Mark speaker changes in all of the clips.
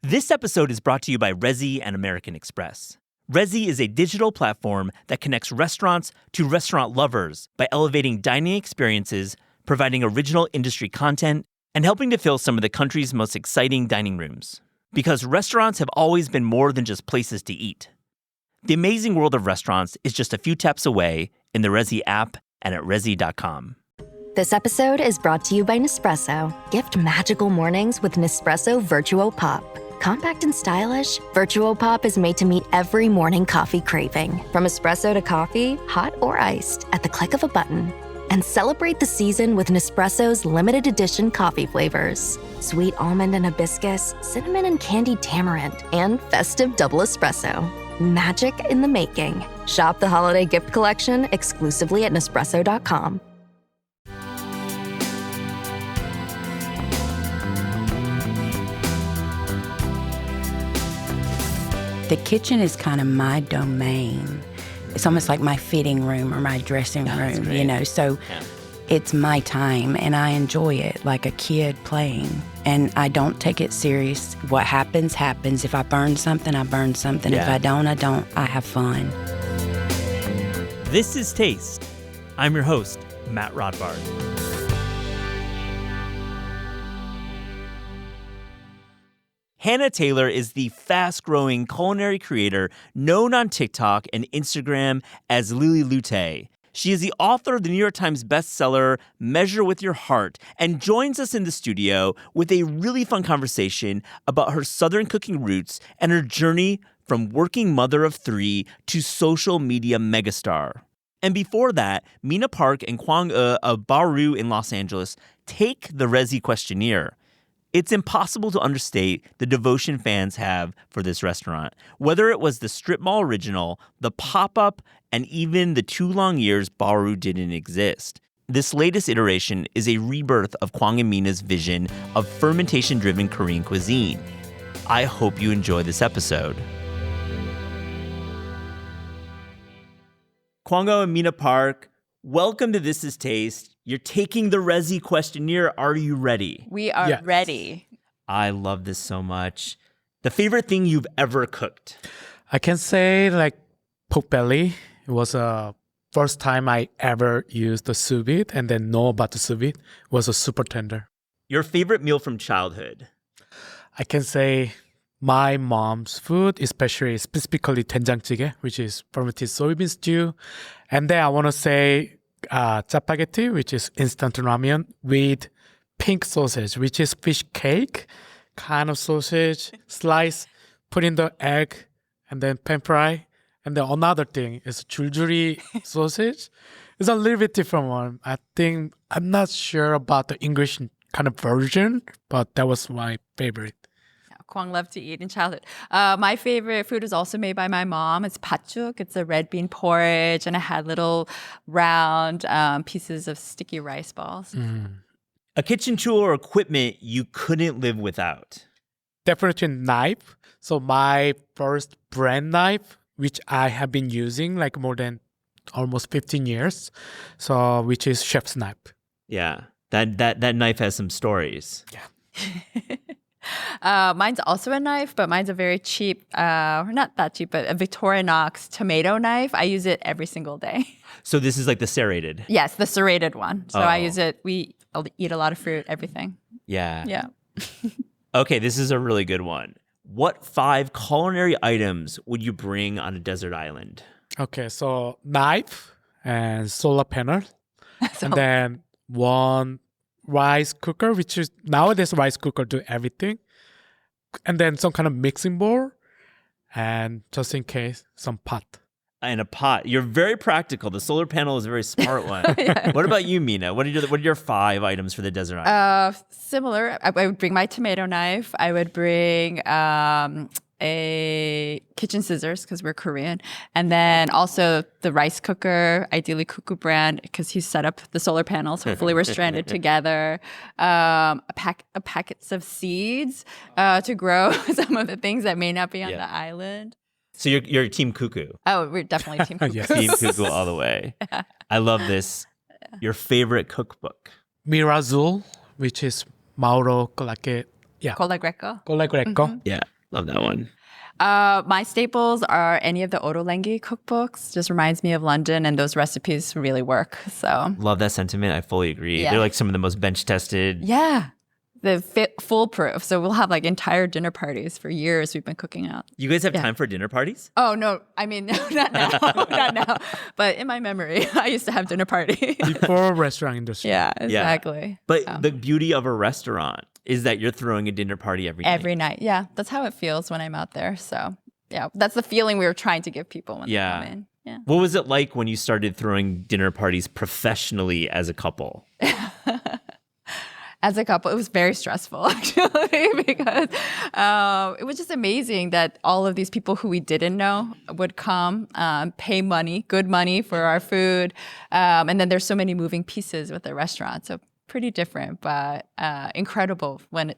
Speaker 1: This episode is brought to you by Resy and American Express. Resy is a digital platform that connects restaurants to restaurant lovers by elevating dining experiences, providing original industry content, and helping to fill some of the country's most exciting dining rooms. Because restaurants have always been more than just places to eat. The amazing world of restaurants is just a few taps away in the Resy app and at resy.com.
Speaker 2: This episode is brought to you by Nespresso. Gift magical mornings with Nespresso Virtuo Pop. Compact and stylish, Virtuo Pop is made to meet every morning coffee craving. From espresso to coffee, hot or iced, at the click of a button. And celebrate the season with Nespresso's limited edition coffee flavors. Sweet almond and hibiscus, cinnamon and candied tamarind, and festive double espresso. Magic in the making. Shop the holiday gift collection exclusively at Nespresso.com.
Speaker 3: The kitchen is kind of my domain. It's almost like my fitting room or my dressing room, you know. So it's my time, and I enjoy it like a kid playing. And I don't take it serious. What happens, happens. If I burn something, I burn something. If I don't, I don't. I have fun.
Speaker 1: This is Taste. I'm your host, Matt Rodbard. Hannah Taylor is the fast-growing culinary creator known on TikTok and Instagram as Lily Lute. She is the author of the New York Times bestseller, Measure with Your Heart, and joins us in the studio with a really fun conversation about her Southern cooking roots and her journey from working mother of three to social media megastar. And before that, Mina Park and Kwang of Baoru in Los Angeles take the Resy questionnaire. It's impossible to understate the devotion fans have for this restaurant. Whether it was the strip mall original, the pop-up, and even the 2 long years Baoru didn't exist. This latest iteration is a rebirth of Kwang and Mina's vision of fermentation-driven Korean cuisine. I hope you enjoy this episode. Kwang and Mina Park, welcome to This Is Taste. You're taking the Resy questionnaire. Are you ready?
Speaker 4: We are ready.
Speaker 1: I love this so much. The favorite thing you've ever cooked?
Speaker 5: I can say like pork belly. It was the first time I ever used the sous vide and then know about the sous vide. It was a super tender.
Speaker 1: Your favorite meal from childhood?
Speaker 5: I can say my mom's food, especially specifically 된장찌개, which is fermented soybean stew. And then I want to say 짜파게티, which is instant ramen with pink sausage, which is fish cake kind of sausage, slice, put in the egg, and then pan fry. And then another thing is 줄줄이 sausage. It's a little bit different one. I'm not sure about the English kind of version, but that was my favorite.
Speaker 4: Kwang loved to eat in childhood. My favorite food is also made by my mom. It's patjuk. It's a red bean porridge, and it had little round pieces of sticky rice balls.
Speaker 1: A kitchen tool or equipment you couldn't live without?
Speaker 5: Definitely knife. So my first brand knife, which I have been using like more than almost 15 years, so which is chef's knife.
Speaker 1: Yeah, that knife has some stories.
Speaker 5: Yeah.
Speaker 4: Mine's also a knife, but mine's a very cheap, not that cheap, but a Victorinox tomato knife. I use it every single day.
Speaker 1: So this is like the serrated?
Speaker 4: Yes, the serrated one. So I use it. We eat a lot of fruit, everything.
Speaker 1: Yeah.
Speaker 4: Yeah.
Speaker 1: Okay, this is a really good one. What 5 culinary items would you bring on a desert island?
Speaker 5: Okay, so knife and solar panel, and then one rice cooker, which is nowadays rice cooker do everything, and then some kind of mixing bowl, and just in case some pot.
Speaker 1: And a pot. You're very practical. The solar panel is a very smart one. What about you, Mina? What are your 5 items for the desert island?
Speaker 4: Similar. I would bring my tomato knife. I would bring a kitchen scissors because we're Korean, and then also the rice cooker, ideally Kuku brand, because he's set up the solar panels. Hopefully, we're stranded together. Packets of seeds to grow some of the things that may not be on the island.
Speaker 1: So you're Team Cuckoo.
Speaker 4: Oh, we're definitely Team Cuckoo.
Speaker 5: Yes.
Speaker 1: Team Cuckoo all the way. I love this. Your favorite cookbook?
Speaker 5: Mirazul, which is Mauro Colake. Yeah.
Speaker 4: Cola Greco.
Speaker 5: Cola Greco.
Speaker 1: Yeah. Love that one.
Speaker 4: My staples are any of the Ottolenghi cookbooks. Just reminds me of London, and those recipes really work. So
Speaker 1: Love that sentiment. I fully agree.
Speaker 4: Yeah.
Speaker 1: They're like some of the most bench tested.
Speaker 4: yeah, the foolproof. So we'll have like entire dinner parties for years. We've been cooking out.
Speaker 1: You guys have time for dinner parties?
Speaker 4: Oh no, I mean not now, not now. But in my memory, I used to have dinner parties.
Speaker 5: Before restaurant industry.
Speaker 4: Yeah, exactly.
Speaker 1: But the beauty of a restaurant is that you're throwing a dinner party every night.
Speaker 4: Every night, yeah, that's how it feels when I'm out there. So yeah, that's the feeling we were trying to give people when they come in. Yeah.
Speaker 1: What was it like when you started throwing dinner parties professionally as a couple?
Speaker 4: As a couple, it was very stressful actually because it was just amazing that all of these people who we didn't know would come, pay money, good money for our food, and then there's so many moving pieces with the restaurant. So pretty different, but incredible when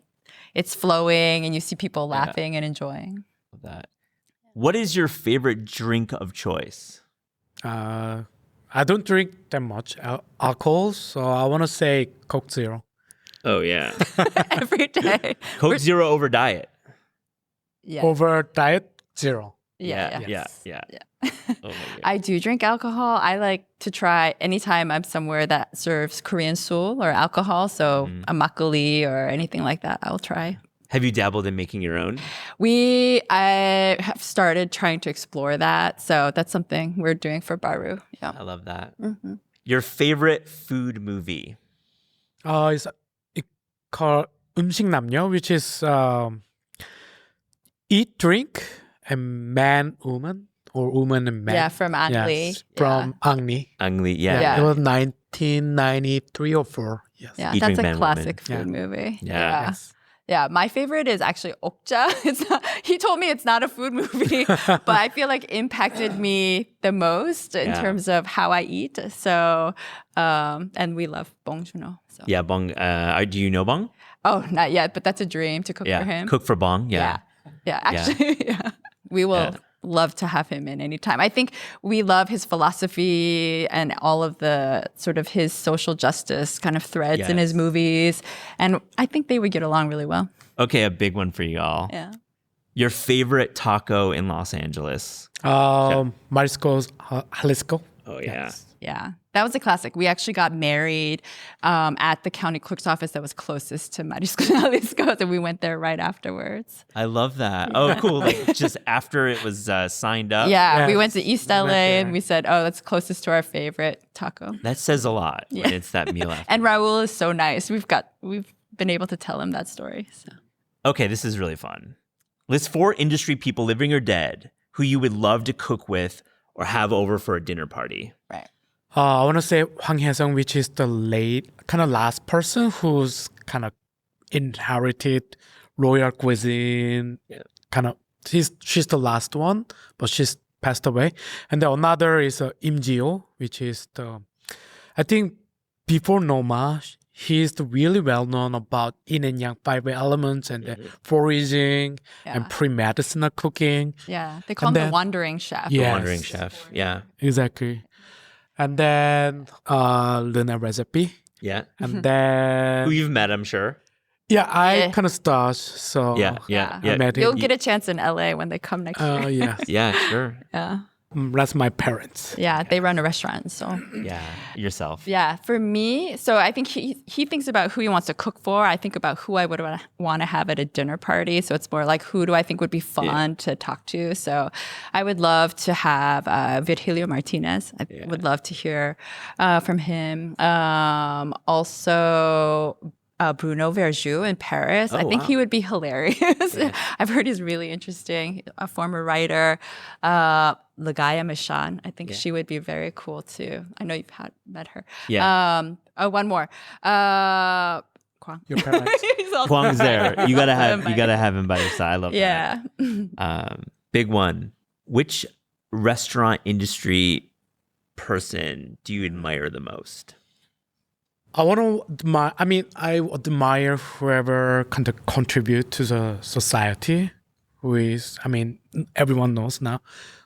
Speaker 4: it's flowing and you see people laughing and enjoying.
Speaker 1: Love that. What is your favorite drink of choice?
Speaker 5: I don't drink that much alcohol, so I want to say Coke Zero.
Speaker 1: Oh, yeah.
Speaker 4: Every day.
Speaker 1: Coke Zero over diet.
Speaker 4: Yeah.
Speaker 5: Over diet, zero.
Speaker 4: Yeah.
Speaker 1: Yeah. Oh my God.
Speaker 4: I do drink alcohol. I like to try anytime I'm somewhere that serves Korean soul or alcohol. So a makgeolli or anything like that, I'll try.
Speaker 1: Have you dabbled in making your own?
Speaker 4: I have started trying to explore that. So that's something we're doing for Baru. Yeah.
Speaker 1: I love that. Your favorite food movie?
Speaker 5: It's called 음식남녀, which is eat, drink, and man, woman, or woman and man.
Speaker 4: Yeah, from Ang Lee.
Speaker 5: From Ang Lee.
Speaker 1: Ang Lee,
Speaker 4: Yeah.
Speaker 5: It was 1993 or 4. Yes.
Speaker 4: Yeah,
Speaker 1: Eat,
Speaker 4: that's
Speaker 1: Drink,
Speaker 4: a
Speaker 1: Man,
Speaker 4: classic
Speaker 1: Woman.
Speaker 4: food movie.
Speaker 1: Yeah.
Speaker 4: Yeah, my favorite is actually Okja. It's not, he told me it's not a food movie, but I feel like impacted me the most in terms of how I eat. So, and we love Bong Joon-ho. So.
Speaker 1: Yeah, Bong. Do you know Bong?
Speaker 4: Oh, not yet, but that's a dream to cook for him.
Speaker 1: Cook for Bong. Yeah.
Speaker 4: Yeah, actually, yeah. We will love to have him in anytime. I think we love his philosophy and all of the sort of his social justice kind of threads in his movies. And I think they would get along really well.
Speaker 1: Okay, a big one for you all.
Speaker 4: Yeah.
Speaker 1: Your favorite taco in Los Angeles?
Speaker 5: Marisco's Jalisco.
Speaker 1: Oh, yeah.
Speaker 4: Yeah, that was a classic. We actually got married at the county clerk's office that was closest to Marisco Jalisco, so we went there right afterwards.
Speaker 1: I love that. Oh, cool. Like just after it was signed up?
Speaker 4: Yeah,
Speaker 5: Yes.
Speaker 4: we went to East LA and we said, oh, that's closest to our favorite taco.
Speaker 1: That says a lot when it's that meal after.
Speaker 4: And Raul is so nice. We've been able to tell him that story. So.
Speaker 1: Okay, this is really fun. List 4 industry people, living or dead, who you would love to cook with or have over for a dinner party.
Speaker 4: Right.
Speaker 5: I want to say Hwang Hye-sung, which is the last person who's kind of inherited royal cuisine. She's the last one, but she's passed away. And the another is Im Ji-ho, which is I think before Noma, he's really well known about yin and yang 5 elements and the foraging and pre-medicinal cooking.
Speaker 4: Yeah, they call him the wandering chef.
Speaker 1: The Wandering Chef. Yeah.
Speaker 5: Exactly. And then Luna Recipe.
Speaker 1: Yeah.
Speaker 5: And then
Speaker 1: Who you've met, I'm sure.
Speaker 5: I kind of start. So
Speaker 1: Yeah.
Speaker 5: I met him.
Speaker 4: You'll get a chance in LA when they come next year.
Speaker 5: Yes.
Speaker 1: Yeah, sure.
Speaker 4: Yeah.
Speaker 5: That's my parents.
Speaker 4: Yeah, they run a restaurant, so.
Speaker 1: Yeah. Yourself.
Speaker 4: Yeah, for me, so I think he thinks about who he wants to cook for. I think about who I would want to have at a dinner party. So it's more like who do I think would be fun to talk to. So I would love to have Virgilio Martinez. I would love to hear from him. Also, Bruno Verjus in Paris. I think he would be hilarious. I've heard he's really interesting. A former writer. Lagaya Mishan. I think she would be very cool too. I know you've met her.
Speaker 1: Yeah.
Speaker 4: One more. Kwang.
Speaker 5: Your parents.
Speaker 1: Kwang's there. You gotta have him by your side. I love
Speaker 4: Yeah.
Speaker 1: that. Big one. Which restaurant person do you admire the most?
Speaker 5: I admire whoever can contribute to the society, who is, everyone knows now,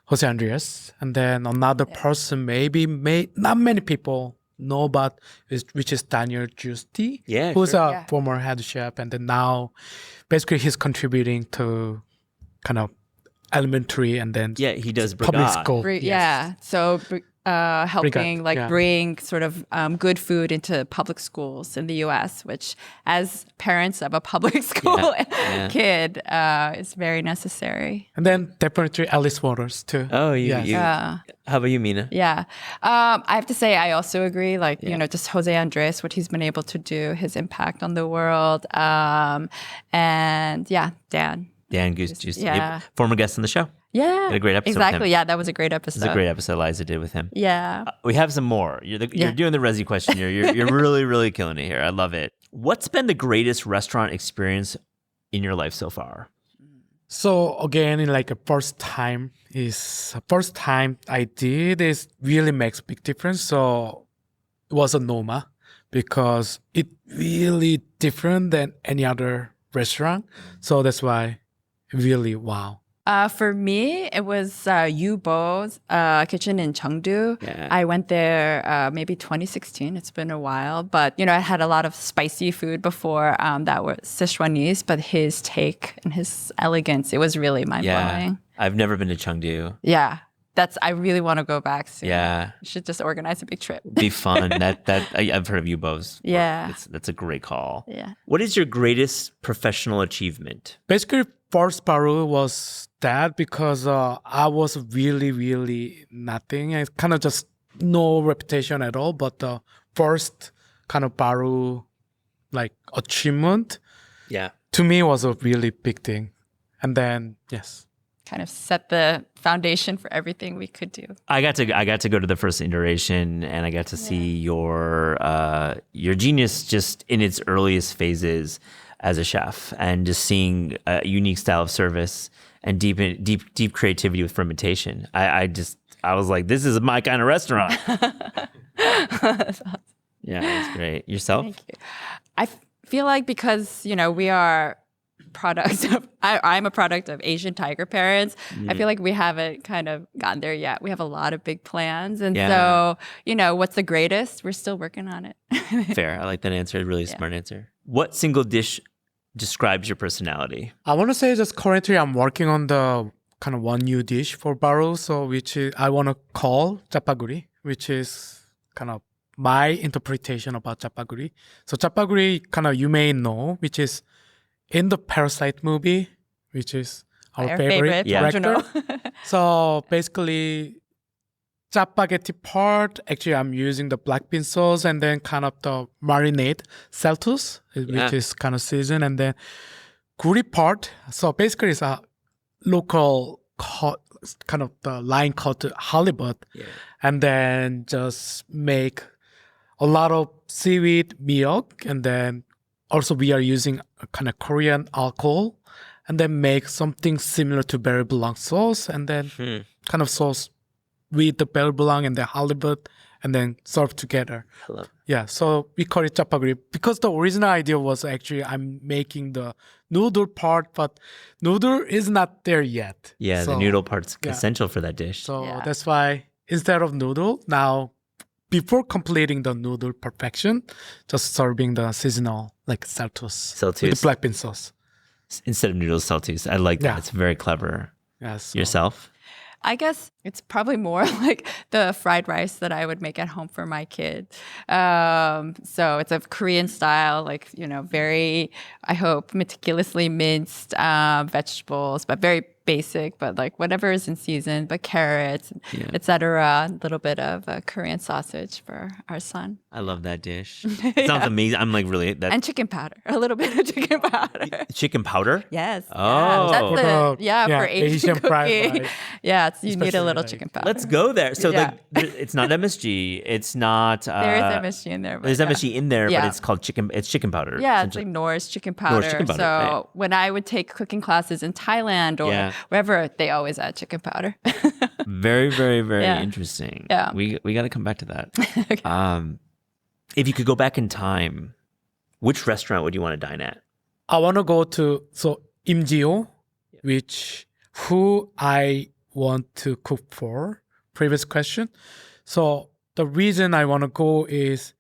Speaker 5: Jose Andres. And then another person not many people know about, which is Daniel Giusti, who's a former head chef. And then now, basically, he's contributing to kind of elementary and then
Speaker 1: Yeah, he does
Speaker 5: public
Speaker 1: brigade.
Speaker 5: school.
Speaker 4: Yeah. So helping
Speaker 5: Brigade, yeah.
Speaker 4: bring sort of good food into public schools in the U.S., which as parents of a public school
Speaker 1: yeah.
Speaker 4: kid is very necessary.
Speaker 5: And then definitely Alice Waters too.
Speaker 1: Oh, you.
Speaker 5: Yes.
Speaker 1: How about you, Mina?
Speaker 4: Yeah. I have to say, I also agree. Like, just Jose Andres, what he's been able to do, his impact on the world. And yeah, Dan.
Speaker 1: Dan Goose,
Speaker 4: Yeah.
Speaker 1: former guest on the show.
Speaker 4: Yeah.
Speaker 1: Did a great episode with
Speaker 4: Exactly.
Speaker 1: him.
Speaker 4: Yeah, that was a great episode.
Speaker 1: It's a great episode Liza did with him.
Speaker 4: Yeah.
Speaker 1: We have some more. You're doing the Resy question. You're really, really killing it here. I love it. What's been the greatest restaurant experience in your life so far?
Speaker 5: So again, in like a first time I did is really makes a big difference. So it was a Noma because it really different than any other restaurant. So that's why really wow.
Speaker 4: For me, it was Yubo's kitchen in Chengdu.
Speaker 1: Yeah.
Speaker 4: I went there maybe 2016. It's been a while, but I had a lot of spicy food before that was Sichuanese. But his take and his elegance, it was really mind blowing.
Speaker 1: I've never been to Chengdu.
Speaker 4: Yeah, I really want to go back soon.
Speaker 1: Yeah,
Speaker 4: We should just organize a big trip.
Speaker 1: be fun. I've heard of Yubo's.
Speaker 4: Yeah.
Speaker 1: That's a great call.
Speaker 4: Yeah.
Speaker 1: What is your greatest professional achievement?
Speaker 5: Basically, first paru was that because I was really, really nothing. I kind of just no reputation at all. But the first kind of paru like achievement
Speaker 1: Yeah.
Speaker 5: to me was a really big thing. And then yes.
Speaker 4: Kind of set the foundation for everything we could do.
Speaker 1: I got to go to the first iteration, and I got to see your genius just in its earliest phases as a chef, and just seeing a unique style of service and deep creativity with fermentation. I was like, this is my kind of restaurant.
Speaker 4: That's awesome.
Speaker 1: Yeah, that's great. Yourself?
Speaker 4: Thank you. I feel like because, we are products of, I'm a product of Asian tiger parents. I feel like we haven't kind of gotten there yet. We have a lot of big plans. And so, what's the greatest? We're still working on it.
Speaker 1: Fair. I like that answer. Really smart answer. What single dish describes your personality?
Speaker 5: I want to say just currently I'm working on the kind of one new dish for Baru, so which is, I want to call chapaguri, which is kind of my interpretation about chapaguri. So chapaguri kind of you may know, which is in the Parasite movie, which is our favorite director. So basically, spaghetti part, actually I'm using the black bean sauce and then kind of the marinade celtus, which is kind of seasoned, and then guri part. So basically it's a local kind of the line called halibut, and then just make a lot of seaweed milk, and then also we are using a kind of Korean alcohol, and then make something similar to berry blanc sauce, and then kind of sauce with the berry blanc and the halibut, and then serve together.
Speaker 1: Hello.
Speaker 5: Yeah, so we call it chapaguri because the original idea was actually I'm making the noodle part, but noodle is not there yet.
Speaker 1: Yeah,
Speaker 5: So,
Speaker 1: the noodle part's essential for that dish.
Speaker 5: So
Speaker 4: Yeah.
Speaker 5: that's why instead of noodle, now before completing the noodle perfection, just serving the seasonal like saltus with the black bean sauce.
Speaker 1: Instead of noodles, saltus. I like that.
Speaker 5: Yeah.
Speaker 1: It's very clever.
Speaker 5: Yes.
Speaker 1: Yourself?
Speaker 4: I guess it's probably more like the fried rice that I would make at home for my kid. So it's a Korean style, like, very, I hope, meticulously minced vegetables, but very basic, but like whatever is in season, but carrots, etc. A little bit of Korean sausage for our son.
Speaker 1: I love that dish. It sounds amazing. I'm like really that
Speaker 4: And chicken powder, a little bit of chicken powder.
Speaker 1: chicken powder.
Speaker 4: Yes.
Speaker 1: Oh.
Speaker 4: That's for Asian
Speaker 5: Asian fried
Speaker 4: cooking.
Speaker 5: rice.
Speaker 4: Yeah, you need a
Speaker 5: Especially
Speaker 4: little
Speaker 5: like-
Speaker 4: chicken powder.
Speaker 1: Let's go there. So
Speaker 4: Yeah.
Speaker 1: it's not MSG. It's not.
Speaker 4: There is MSG in there. But
Speaker 1: There's MSG in there, but
Speaker 4: Yeah.
Speaker 1: it's called chicken. It's chicken powder.
Speaker 4: Yeah, it's like Nor's chicken powder.
Speaker 1: Nor's chicken powder,
Speaker 4: So
Speaker 1: right.
Speaker 4: when I would take cooking classes in Thailand or
Speaker 1: Yeah.
Speaker 4: wherever, they always add chicken powder.
Speaker 1: Very, very, very
Speaker 4: Yeah.
Speaker 1: interesting.
Speaker 4: Yeah.
Speaker 1: We got to come back to that. If you could go back in time, which restaurant would you want to dine at?
Speaker 5: I want to go to Im Ji-ho, which who I want to cook for. Previous question. So the reason I want to go is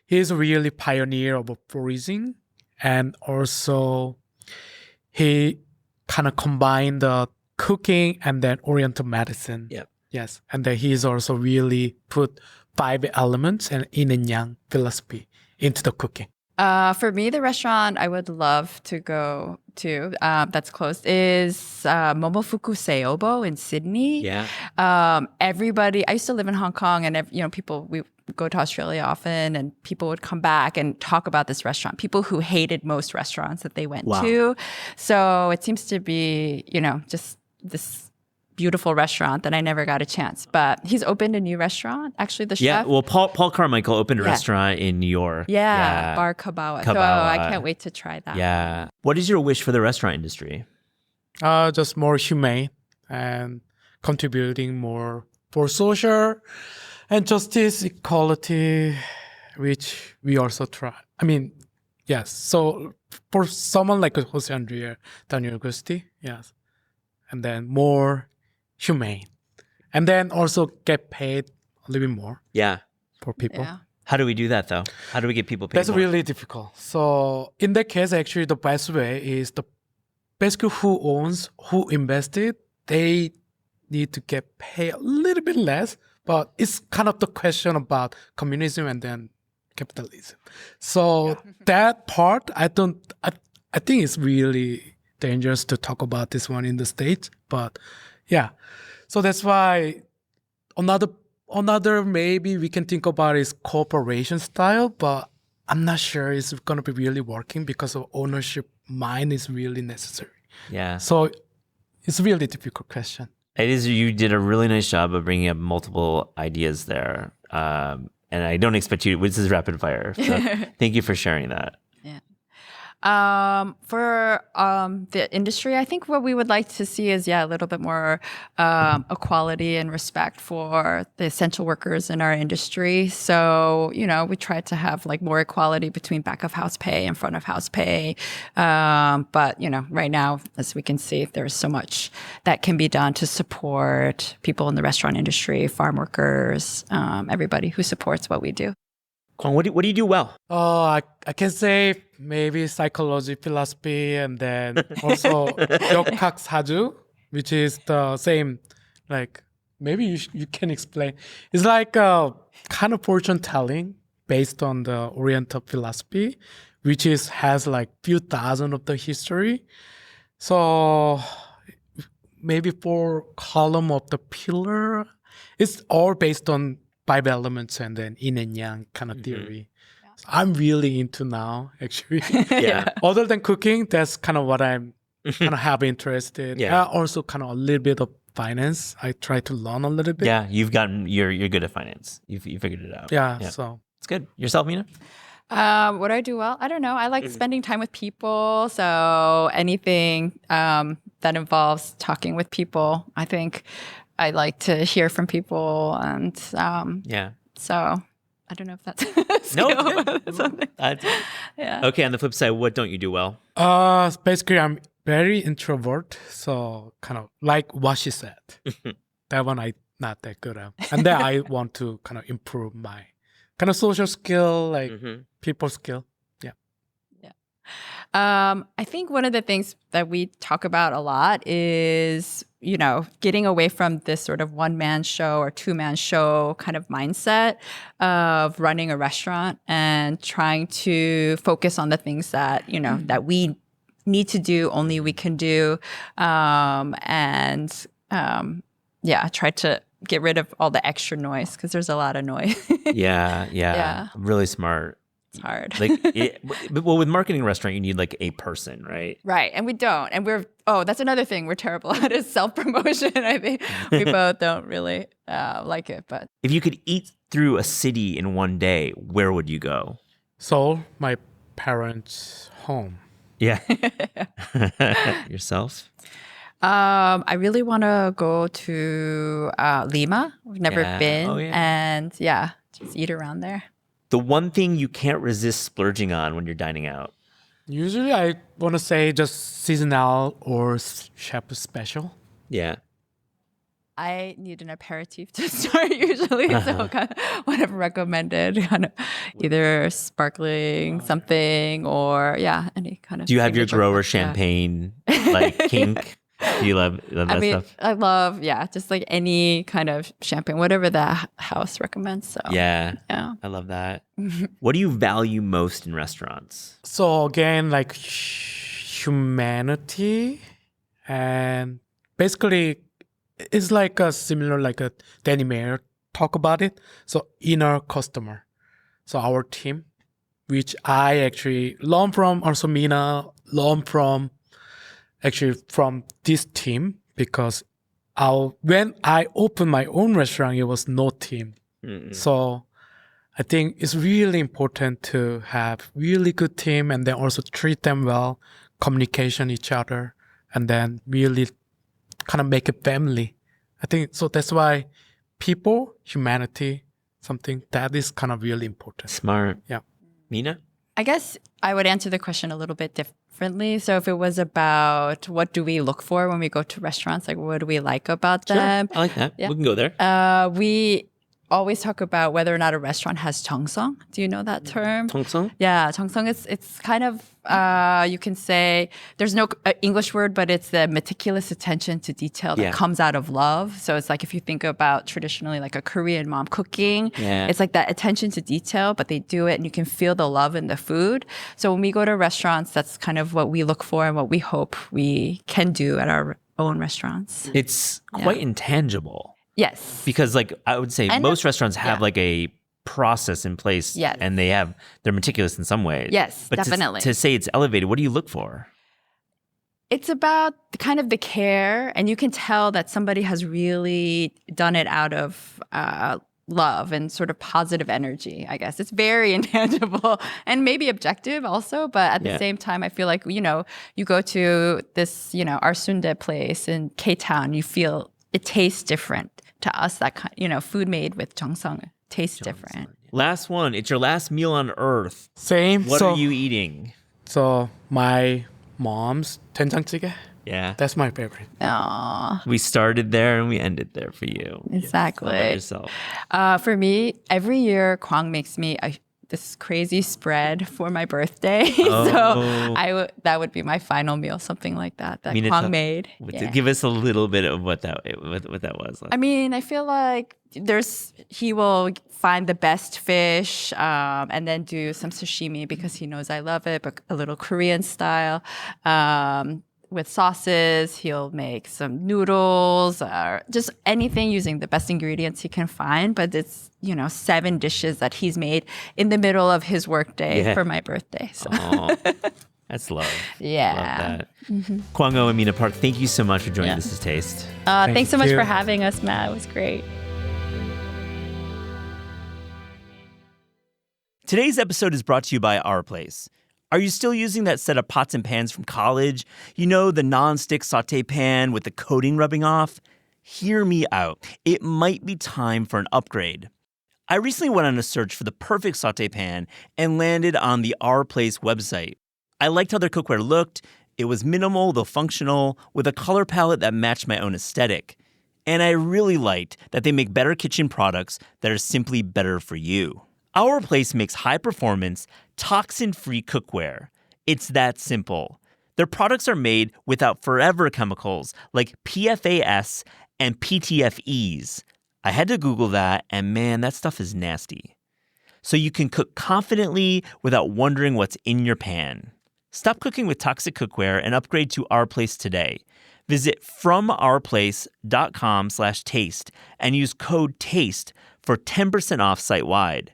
Speaker 5: he's really pioneer of freezing, and also he kind of combine the cooking and then Oriental medicine.
Speaker 1: Yep.
Speaker 5: Yes. And then he's also really put 5 elements and yin and yang philosophy into the cooking.
Speaker 4: For me, the restaurant I would love to go to that's closed is Momofuku Seobo in Sydney.
Speaker 1: Yeah.
Speaker 4: Everybody, I used to live in Hong Kong, and people, we go to Australia often, and people would come back and talk about this restaurant. People who hated most restaurants that they went to. So it seems to be, just this beautiful restaurant that I never got a chance. But he's opened a new restaurant. Actually, the chef.
Speaker 1: Yeah, well, Paul Carmichael opened a restaurant in New York.
Speaker 4: Yeah, Bar Kabawa. So I can't wait to try that.
Speaker 1: Yeah. What is your wish for the restaurant industry?
Speaker 5: Just more humane and contributing more for social and justice, equality, which we also try. I mean, yes. So for someone like Jose Andrea Daniel Gusti, yes. And then more humane. And then also get paid a little bit more for people.
Speaker 4: Yeah.
Speaker 1: How do we do that, though? How do we get people paid
Speaker 5: That's
Speaker 1: more?
Speaker 5: really difficult. So in that case, actually, the best way is basically who invested, they need to get paid a little bit less, but it's kind of the question about communism and then capitalism. So that part, I think it's really dangerous to talk about this one in the States, but yeah. So that's why another maybe we can think about is corporation style, but I'm not sure it's going to be really working because of ownership mind is really necessary.
Speaker 1: Yeah.
Speaker 5: So it's a really difficult question.
Speaker 1: It is. You did a really nice job of bringing up multiple ideas there. And I don't expect you, this is rapid fire. So thank you for sharing that.
Speaker 4: For the industry, I think what we would like to see is, a little bit more equality and respect for the essential workers in our industry. So, we try to have like more equality between back of house pay and front of house pay. But, right now, as we can see, there's so much that can be done to support people in the restaurant industry, farm workers, everybody who supports what we do.
Speaker 1: Kwang, what do you do well?
Speaker 5: I can say maybe psychology, philosophy, and then also 역학 사주, which is the same, like maybe you can explain. It's like a kind of fortune telling based on the Oriental philosophy, which has like few thousand of the history. So maybe 4 column of the pillar, it's all based on 5 elements and then yin and yang kind of theory. So I'm really into now, actually. Other than cooking, that's kind of what I'm kind of have interest in. Also kind of a little bit of finance. I try to learn a little bit.
Speaker 1: Yeah, you're good at finance. You figured it out.
Speaker 5: Yeah. So
Speaker 1: it's good. Yourself, Mina?
Speaker 4: What do I do well? I don't know. I like spending time with people. So anything that involves talking with people, I think I like to hear from people. And so I don't know if that's something.
Speaker 1: Okay, on the flip side, what don't you do well?
Speaker 5: Basically, I'm very introvert. So kind of like what she said. That one I not that good at. And then I want to kind of improve my kind of social skill, like people skill.
Speaker 4: I think one of the things that we talk about a lot is, getting away from this sort of one-man show or two-man show kind of mindset of running a restaurant and trying to focus on the things that, that we need to do, only we can do. Try to get rid of all the extra noise because there's a lot of noise.
Speaker 1: Yeah. Really smart.
Speaker 4: It's hard.
Speaker 1: Well, with marketing a restaurant, you need like a person, right?
Speaker 4: Right. And we don't. And that's another thing we're terrible at is self-promotion. I think we both don't really like it. But
Speaker 1: if you could eat through a city in one day, where would you go?
Speaker 5: Seoul, my parents' home.
Speaker 1: Yeah. Yourself?
Speaker 4: I really want to go to Lima. We've never been. And just eat around there.
Speaker 1: The one thing you can't resist splurging on when you're dining out?
Speaker 5: Usually I want to say just seasonal or chef special.
Speaker 1: Yeah.
Speaker 4: I need an aperitif to start usually, so kind of whatever recommended, kind of either sparkling something or any kind of.
Speaker 1: Do you have your
Speaker 4: signature
Speaker 1: grower
Speaker 4: cocktail.
Speaker 1: champagne, like kink? Do you love that stuff?
Speaker 4: I love, just like any kind of champagne, whatever the house recommends. So
Speaker 1: Yeah,
Speaker 4: yeah.
Speaker 1: I love that. What do you value most in restaurants?
Speaker 5: So again, like humanity, and basically it's like a similar like a Danny Mayer talk about it. So inner customer. So our team, which I actually learn from, also Mina learn from this team, because when I opened my own restaurant, it was no team. So I think it's really important to have really good team and then also treat them well, communication each other, and then really kind of make a family. I think so. That's why people, humanity, something that is kind of really important.
Speaker 1: Smart.
Speaker 5: Yeah.
Speaker 1: Mina?
Speaker 4: I guess I would answer the question a little bit differently. So if it was about what do we look for when we go to restaurants, like what do we like about them?
Speaker 1: I like that.
Speaker 4: Yeah.
Speaker 1: We can go there.
Speaker 4: We always talk about whether or not a restaurant has 정성. Do you know that term?
Speaker 1: 정성?
Speaker 4: Yeah, 정성 is it's kind of you can say there's no English word, but it's the meticulous attention to detail that comes out of love. So it's like if you think about traditionally like a Korean mom cooking, it's like that attention to detail, but they do it and you can feel the love in the food. So when we go to restaurants, that's kind of what we look for and what we hope we can do at our own restaurants.
Speaker 1: It's quite intangible.
Speaker 4: Yes.
Speaker 1: Because like I would say most restaurants have like a process in place and they're meticulous in some ways.
Speaker 4: Yes,
Speaker 1: but
Speaker 4: definitely.
Speaker 1: To say it's elevated, what do you look for?
Speaker 4: It's about kind of the care, and you can tell that somebody has really done it out of love and sort of positive energy, I guess. It's very intangible and maybe objective also, but at the same time, I feel like, you go to this, our sundae place in K-Town, you feel it tastes different to us. That kind, food made with 정성 tastes different.
Speaker 1: Last one. It's your last meal on earth.
Speaker 5: Same.
Speaker 1: What are you eating?
Speaker 5: So my mom's 된장찌개.
Speaker 1: Yeah.
Speaker 5: That's my favorite.
Speaker 4: Aww.
Speaker 1: We started there and we ended there for you.
Speaker 4: Exactly.
Speaker 1: How about yourself?
Speaker 4: For me, every year Kwang makes me this crazy spread for my birthday. So that would be my final meal, something like that Kwang made.
Speaker 1: Give us a little bit of what that was.
Speaker 4: I mean, I feel like he will find the best fish and then do some sashimi because he knows I love it, but a little Korean style. With sauces, he'll make some noodles or just anything using the best ingredients he can find. But it's, 7 dishes that he's made in the middle of his workday for my birthday. So.
Speaker 1: That's love.
Speaker 4: Yeah.
Speaker 1: Love that. Kwang-o and Mina Park, thank you so much for joining This Is Taste.
Speaker 4: Thanks so much for having us, Matt. It was great.
Speaker 1: Today's episode is brought to you by Our Place. Are you still using that set of pots and pans from college? The non-stick sauté pan with the coating rubbing off? Hear me out. It might be time for an upgrade. I recently went on a search for the perfect sauté pan and landed on the Our Place website. I liked how their cookware looked. It was minimal, though functional, with a color palette that matched my own aesthetic. And I really liked that they make better kitchen products that are simply better for you. Our Place makes high-performance, toxin-free cookware. It's that simple. Their products are made without forever chemicals like PFAS and PTFEs. I had to Google that, and man, that stuff is nasty. So you can cook confidently without wondering what's in your pan. Stop cooking with toxic cookware and upgrade to Our Place today. Visit FromOurPlace.com/taste and use code TASTE for 10% off site-wide.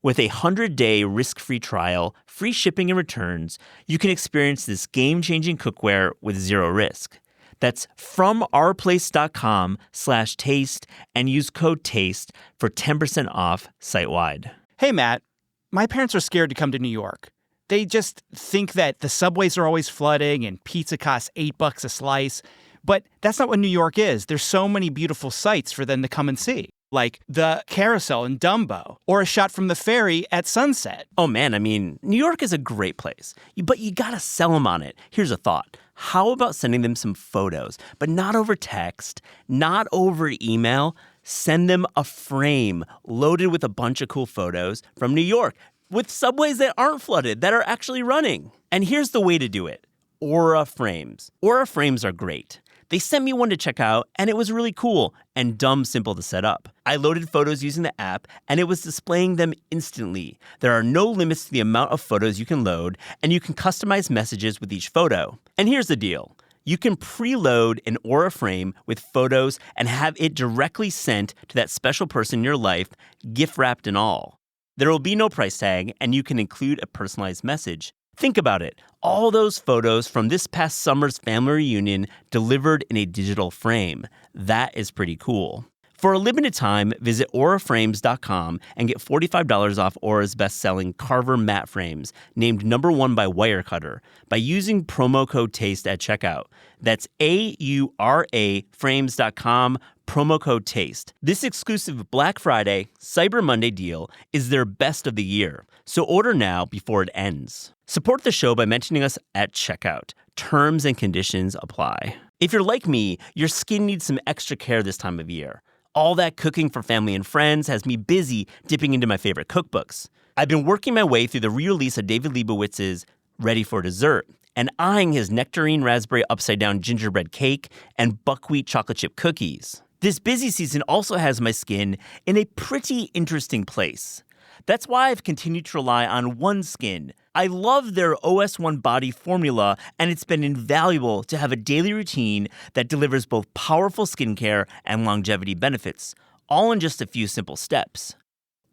Speaker 1: With a 100-day risk-free trial, free shipping and returns, you can experience this game-changing cookware with zero risk. That's FromOurPlace.com/taste and use code TASTE for 10% off site-wide.
Speaker 6: Hey, Matt. My parents are scared to come to New York. They just think that the subways are always flooding and pizza costs $8 a slice. But that's not what New York is. There's so many beautiful sights for them to come and see, like the carousel in Dumbo or a shot from the ferry at sunset.
Speaker 1: Oh man, New York is a great place, but you gotta sell them on it. Here's a thought. How about sending them some photos, but not over text, not over email? Send them a frame loaded with a bunch of cool photos from New York with subways that aren't flooded, that are actually running. And here's the way to do it. Aura frames. Aura frames are great. They sent me one to check out, and it was really cool and dumb simple to set up. I loaded photos using the app, and it was displaying them instantly. There are no limits to the amount of photos you can load, and you can customize messages with each photo. And here's the deal. You can preload an Aura frame with photos and have it directly sent to that special person in your life, gift wrapped and all. There will be no price tag, and you can include a personalized message. Think about it. All those photos from this past summer's family reunion delivered in a digital frame. That is pretty cool. For a limited time, visit auraframes.com and get $45 off Aura's best-selling Carver matte frames, named #1 by Wirecutter, by using promo code TASTE at checkout. That's AURA frames.com, promo code TASTE. This exclusive Black Friday, Cyber Monday deal is their best of the year, so order now before it ends. Support the show by mentioning us at checkout. Terms and conditions apply. If you're like me, your skin needs some extra care this time of year. All that cooking for family and friends has me busy dipping into my favorite cookbooks. I've been working my way through the re-release of David Leibowitz's Ready for Dessert and eyeing his nectarine raspberry upside-down gingerbread cake and buckwheat chocolate chip cookies. This busy season also has my skin in a pretty interesting place. That's why I've continued to rely on OneSkin. I love their OS1 body formula, and it's been invaluable to have a daily routine that delivers both powerful skincare and longevity benefits, all in just a few simple steps.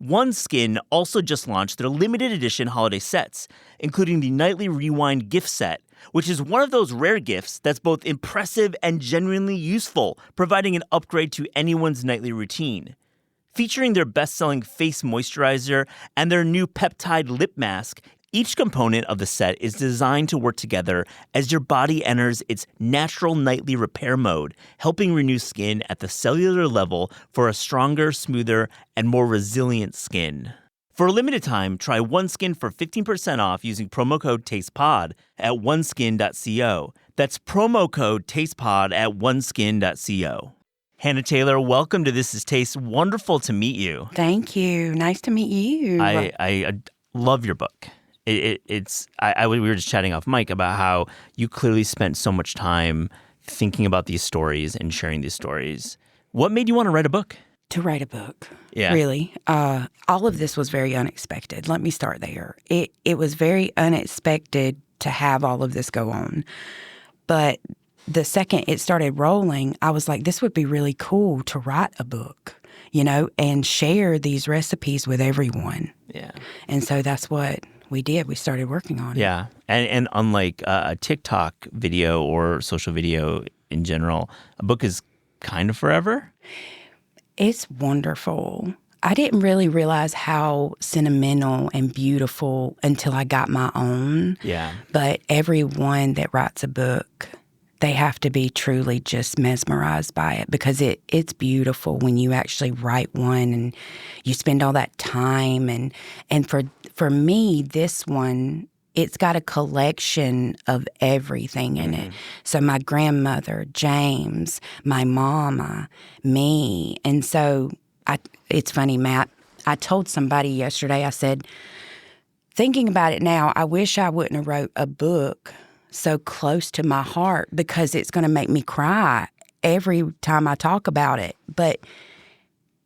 Speaker 1: OneSkin also just launched their limited edition holiday sets, including the Nightly Rewind gift set, which is one of those rare gifts that's both impressive and genuinely useful, providing an upgrade to anyone's nightly routine. Featuring their best-selling face moisturizer and their new peptide lip mask, each component of the set is designed to work together as your body enters its natural nightly repair mode, helping renew skin at the cellular level for a stronger, smoother, and more resilient skin. For a limited time, try OneSkin for 15% off using promo code TASTEPOD at oneskin.co. That's promo code TASTEPOD at oneskin.co. Hannah Taylor, welcome to This Is Taste. Wonderful to meet you.
Speaker 3: Thank you. Nice to meet you.
Speaker 1: I love your book. We were just chatting off mic about how you clearly spent so much time thinking about these stories and sharing these stories. What made you want to write a book?
Speaker 3: To write a book.
Speaker 1: Yeah.
Speaker 3: Really. All of this was very unexpected. Let me start there. It was very unexpected to have all of this go on. But the second it started rolling, I was like, this would be really cool to write a book, and share these recipes with everyone.
Speaker 1: Yeah.
Speaker 3: And so that's what we did. We started working on it.
Speaker 1: Yeah. And unlike a TikTok video or social video in general, a book is kind of forever.
Speaker 3: It's wonderful. I didn't really realize how sentimental and beautiful until I got my own.
Speaker 1: Yeah.
Speaker 3: But everyone that writes a book, they have to be truly just mesmerized by it because it's beautiful when you actually write one and you spend all that time. And for me, this one, it's got a collection of everything in it. So my grandmother, James, my mama, me. And so it's funny, Matt. I told somebody yesterday, I said, thinking about it now, I wish I wouldn't have wrote a book so close to my heart because it's going to make me cry every time I talk about it. But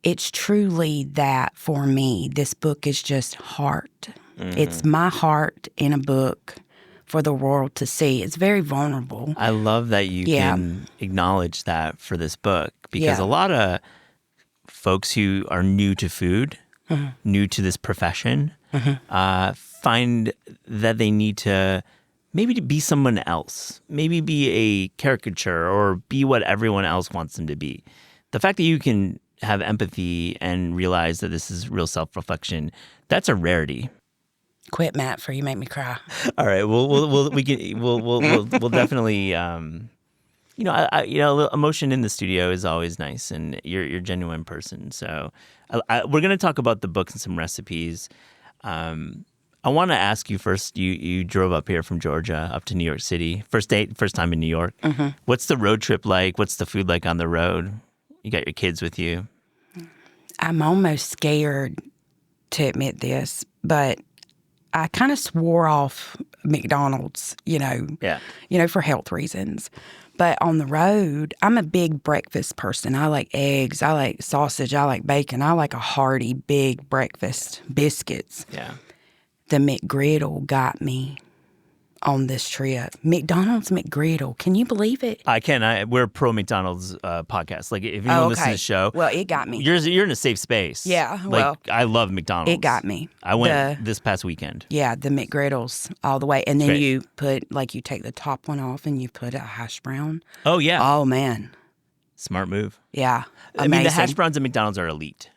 Speaker 3: it's truly that for me. This book is just heart. It's my heart in a book for the world to see. It's very vulnerable.
Speaker 1: I love that you can acknowledge that for this book because a lot of folks who are new to food, new to this profession, find that they need to maybe to be someone else, maybe be a caricature or be what everyone else wants them to be. The fact that you can have empathy and realize that this is real self-reflection, that's a rarity.
Speaker 3: Quit, Matt, for you make me cry.
Speaker 1: All right, we'll definitely. Emotion in the studio is always nice, and you're a genuine person. So we're going to talk about the book and some recipes. I I want to ask you first. You drove up here from Georgia up to New York City. First time in New York.
Speaker 3: Mm-hmm.
Speaker 1: What's the road trip like? What's the food like on the road? You got your kids with you.
Speaker 3: I'm almost scared to admit this, but I kind of swore off McDonald's, for health reasons. But on the road, I'm a big breakfast person. I like eggs, I like sausage, I like bacon. I like a hearty, big breakfast, biscuits.
Speaker 1: Yeah.
Speaker 3: The McGriddle got me on this trip. McDonald's McGriddle. Can you believe it?
Speaker 1: I can. We're pro McDonald's podcast. Like if anyone listens to the show,
Speaker 3: well, it got me.
Speaker 1: You're in a safe space.
Speaker 3: Yeah,
Speaker 1: I love McDonald's.
Speaker 3: It got me.
Speaker 1: I went this past weekend.
Speaker 3: Yeah, the McGriddles all the way, and then you take the top one off and you put a hash brown.
Speaker 1: Oh yeah.
Speaker 3: Oh man.
Speaker 1: Smart move.
Speaker 3: Yeah. Amazing.
Speaker 1: I mean, the hash browns at McDonald's are elite.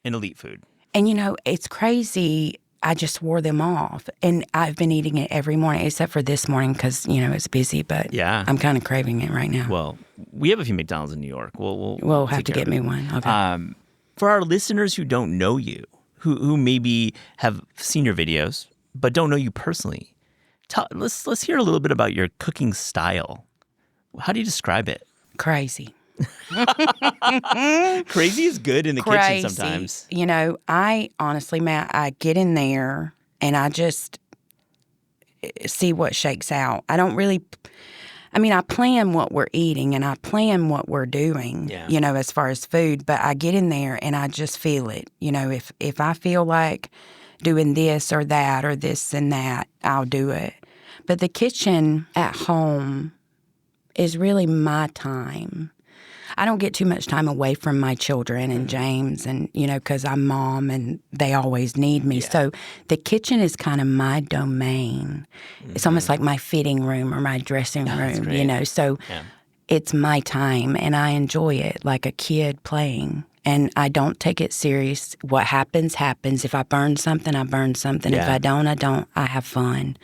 Speaker 1: An elite food.
Speaker 3: And it's crazy. I just wore them off, and I've been eating it every morning, except for this morning because it's busy. But
Speaker 1: yeah,
Speaker 3: I'm kind of craving it right now.
Speaker 1: Well, we have a few McDonald's in New York.
Speaker 3: We'll have to get me one. Okay.
Speaker 1: For our listeners who don't know you, who maybe have seen your videos but don't know you personally, let's hear a little bit about your cooking style. How do you describe it?
Speaker 3: Crazy.
Speaker 1: Crazy is good in the kitchen sometimes.
Speaker 3: I honestly, Matt, I get in there and I just see what shakes out. I don't really, I plan what we're eating and I plan what we're doing, as far as food, but I get in there and I just feel it. If I feel like doing this or that or this and that, I'll do it. But the kitchen at home is really my time. I don't get too much time away from my children and James and, because I'm mom and they always need me. Yeah. So the kitchen is kind of my domain. Mm-hmm. It's almost like my fitting room or my dressing room, So it's my time and I enjoy it like a kid playing. And I don't take it serious. What happens, happens. If I burn something, I burn something. Yeah. If I don't, I don't. I have fun.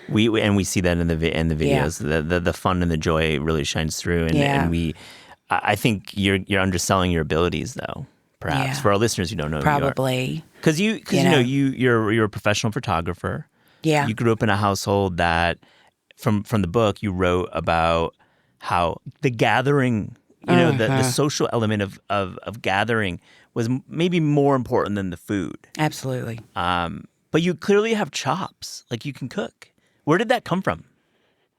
Speaker 1: We see that in the videos. Yeah. The fun and the joy really shines through. And I think you're underselling your abilities, though. Perhaps for our listeners who don't know,
Speaker 3: probably
Speaker 1: because you're a professional photographer.
Speaker 3: Yeah,
Speaker 1: you grew up in a household that, from the book, you wrote about how the gathering, the social element of gathering was maybe more important than the food.
Speaker 3: Absolutely.
Speaker 1: But you clearly have chops, like you can cook. Where did that come from?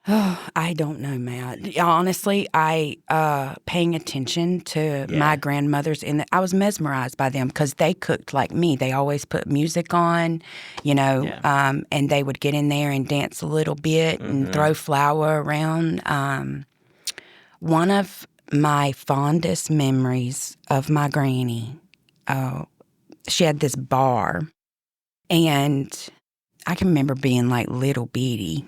Speaker 3: Oh, I don't know, Matt. Honestly, paying attention to my grandmothers, I was mesmerized by them because they cooked like me. They always put music on, and they would get in there and dance a little bit and throw flour around. One of my fondest memories of my granny, she had this bar, and I can remember being like little bitty.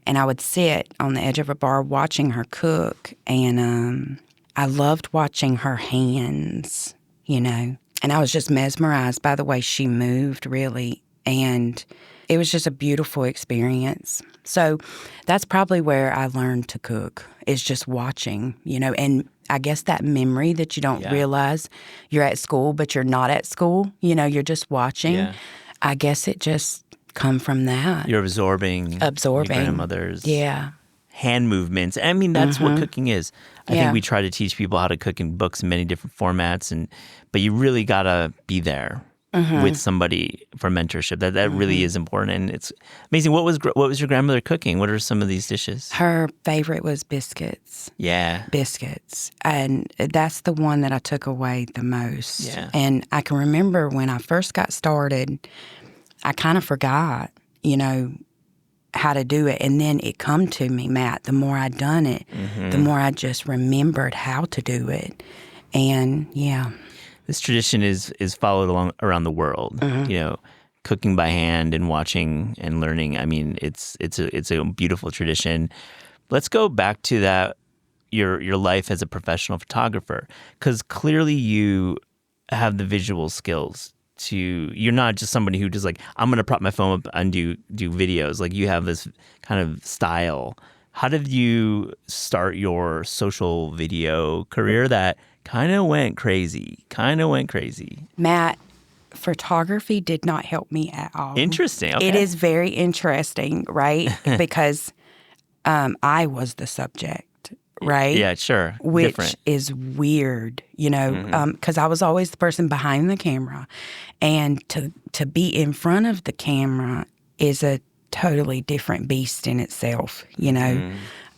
Speaker 3: And I would sit on the edge of a bar watching her cook, and I loved watching her hands, And I was just mesmerized by the way she moved, really. And it was just a beautiful experience. So that's probably where I learned to cook, is just watching, And I guess that memory that you don't realize you're at school, but you're not at school, you're just watching. Yeah. I guess it just come from that.
Speaker 1: You're absorbing your grandmother's hand movements. I mean, that's what cooking is. I think we try to teach people how to cook in books in many different formats, but you really gotta be there with somebody for mentorship. That really is important, and it's amazing. What was your grandmother cooking? What are some of these dishes?
Speaker 3: Her favorite was biscuits.
Speaker 1: Yeah,
Speaker 3: biscuits, and that's the one that I took away the most.
Speaker 1: Yeah,
Speaker 3: and I can remember when I first got started, I kind of forgot, how to do it. And then it come to me, Matt, the more I'd done it, the more I just remembered how to do it. And,
Speaker 1: this tradition is followed around the world, cooking by hand and watching and learning. I mean, it's a beautiful tradition. Let's go back to that, your life as a professional photographer, because clearly you have the visual skills. You're not just somebody who just like, I'm going to prop my phone up and do videos. Like, you have this kind of style. How did you start your social video career that kind of went crazy?
Speaker 3: Matt, photography did not help me at all.
Speaker 1: Interesting. Okay.
Speaker 3: It is very interesting, right? Because I was the subject, right?
Speaker 1: Yeah, sure.
Speaker 3: Which
Speaker 1: Different.
Speaker 3: is weird, because I was always the person behind the camera. And to be in front of the camera is a totally different beast in itself,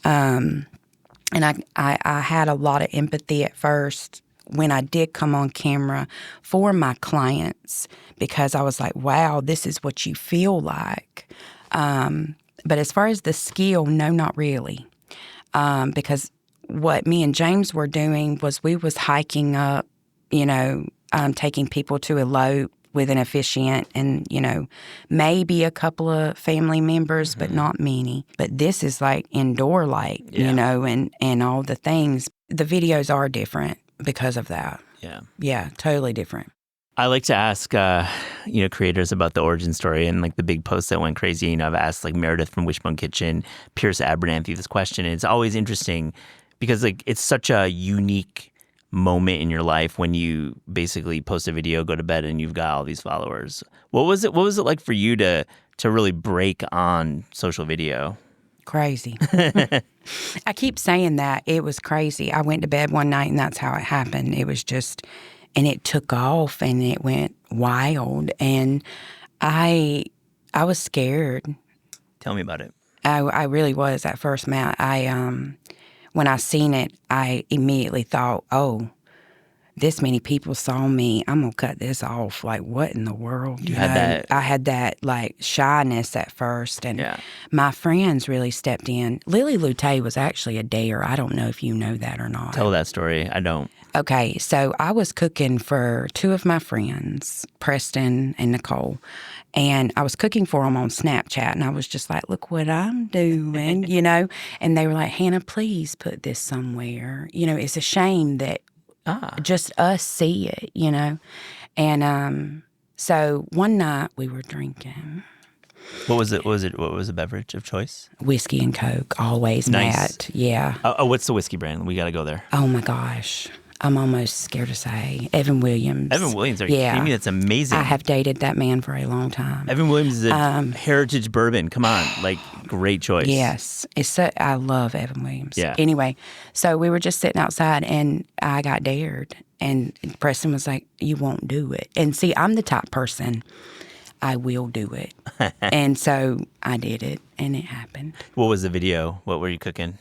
Speaker 3: And I had a lot of empathy at first when I did come on camera for my clients, because I was like, wow, this is what you feel like. But as far as the skill, no, not really. Because what me and James were doing was we was hiking up, taking people to elope with an officiant and, maybe a couple of family members, but not many. But this is like indoor light, and all the things. The videos are different because of that.
Speaker 1: Yeah.
Speaker 3: Yeah, totally different.
Speaker 1: I like to ask, creators about the origin story and like the big posts that went crazy. I've asked like Meredith from Wishbone Kitchen, Pierce Abernathy this question. And it's always interesting because like it's such a unique moment in your life when you basically post a video, go to bed, and you've got all these followers. What was it like for you to really break on social video?
Speaker 3: Crazy. I keep saying that. It was crazy. I went to bed one night and that's how it happened. It was just, and it took off and it went wild. And I was scared.
Speaker 1: Tell me about it.
Speaker 3: I really was at first, Matt. When I seen it, I immediately thought, oh, this many people saw me. I'm going to cut this off. Like, what in the world?
Speaker 1: You had that.
Speaker 3: I had that, like, shyness at first. And
Speaker 1: Yeah.
Speaker 3: my friends really stepped in. Lily Lute was actually a dare. I don't know if you know that or not.
Speaker 1: Tell that story. I don't.
Speaker 3: Okay, so I was cooking for two of my friends, Preston and Nicole, and I was cooking for them on Snapchat, and I was just like, look what I'm doing, And they were like, Hannah, please put this somewhere. It's a shame that just us see it, And so one night we were drinking.
Speaker 1: What was it? What was the beverage of choice?
Speaker 3: Whiskey and Coke, always,
Speaker 1: Nice.
Speaker 3: Matt. Yeah.
Speaker 1: What's the whiskey brand? We got to go there.
Speaker 3: Oh, my gosh. I'm almost scared to say. Evan Williams.
Speaker 1: Evan Williams, are you kidding me? That's amazing.
Speaker 3: I have dated that man for a long time.
Speaker 1: Evan Williams is a heritage bourbon. Come on, like great choice.
Speaker 3: Yes. I love Evan Williams.
Speaker 1: Yeah.
Speaker 3: Anyway, so we were just sitting outside and I got dared. And Preston was like, you won't do it. And see, I'm the type person, I will do it. And so I did it and it happened.
Speaker 1: What was the video? What were you cooking?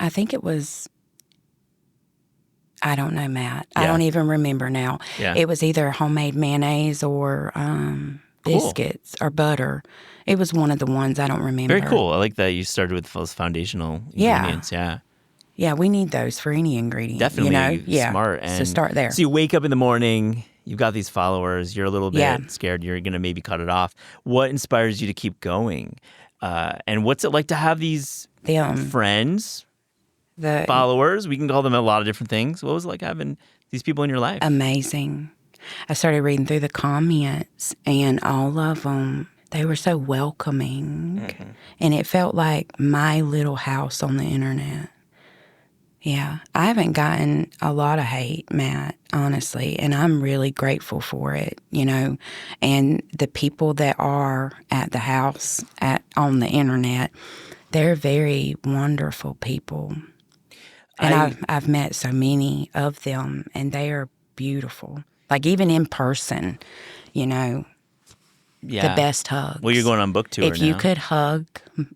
Speaker 3: I think it was, I don't know, Matt.
Speaker 1: Yeah.
Speaker 3: I don't even remember now.
Speaker 1: Yeah.
Speaker 3: It was either homemade mayonnaise or biscuits or butter. It was one of the ones, I don't remember.
Speaker 1: Very cool. I like that you started with those foundational
Speaker 3: Yeah.
Speaker 1: ingredients. Yeah.
Speaker 3: Yeah, we need those for any ingredient.
Speaker 1: Definitely
Speaker 3: Yeah.
Speaker 1: smart. And
Speaker 3: so start there.
Speaker 1: So you wake up in the morning, you've got these followers, you're a little bit
Speaker 3: Yeah.
Speaker 1: scared you're going to maybe cut it off. What inspires you to keep going? And what's it like to have these friends, followers? We can call them a lot of different things. What was it like having these people in your life?
Speaker 3: Amazing. I started reading through the comments, and all of them, they were so welcoming.
Speaker 1: Mm-hmm.
Speaker 3: And it felt like my little house on the internet. Yeah. I haven't gotten a lot of hate, Matt, honestly, and I'm really grateful for it, And the people that are at the house, on the internet, they're very wonderful people. And I've met so many of them, and they are beautiful. Like even in person,
Speaker 1: Yeah.
Speaker 3: the best hugs.
Speaker 1: Well, you're going on book tour
Speaker 3: If you
Speaker 1: now.
Speaker 3: could hug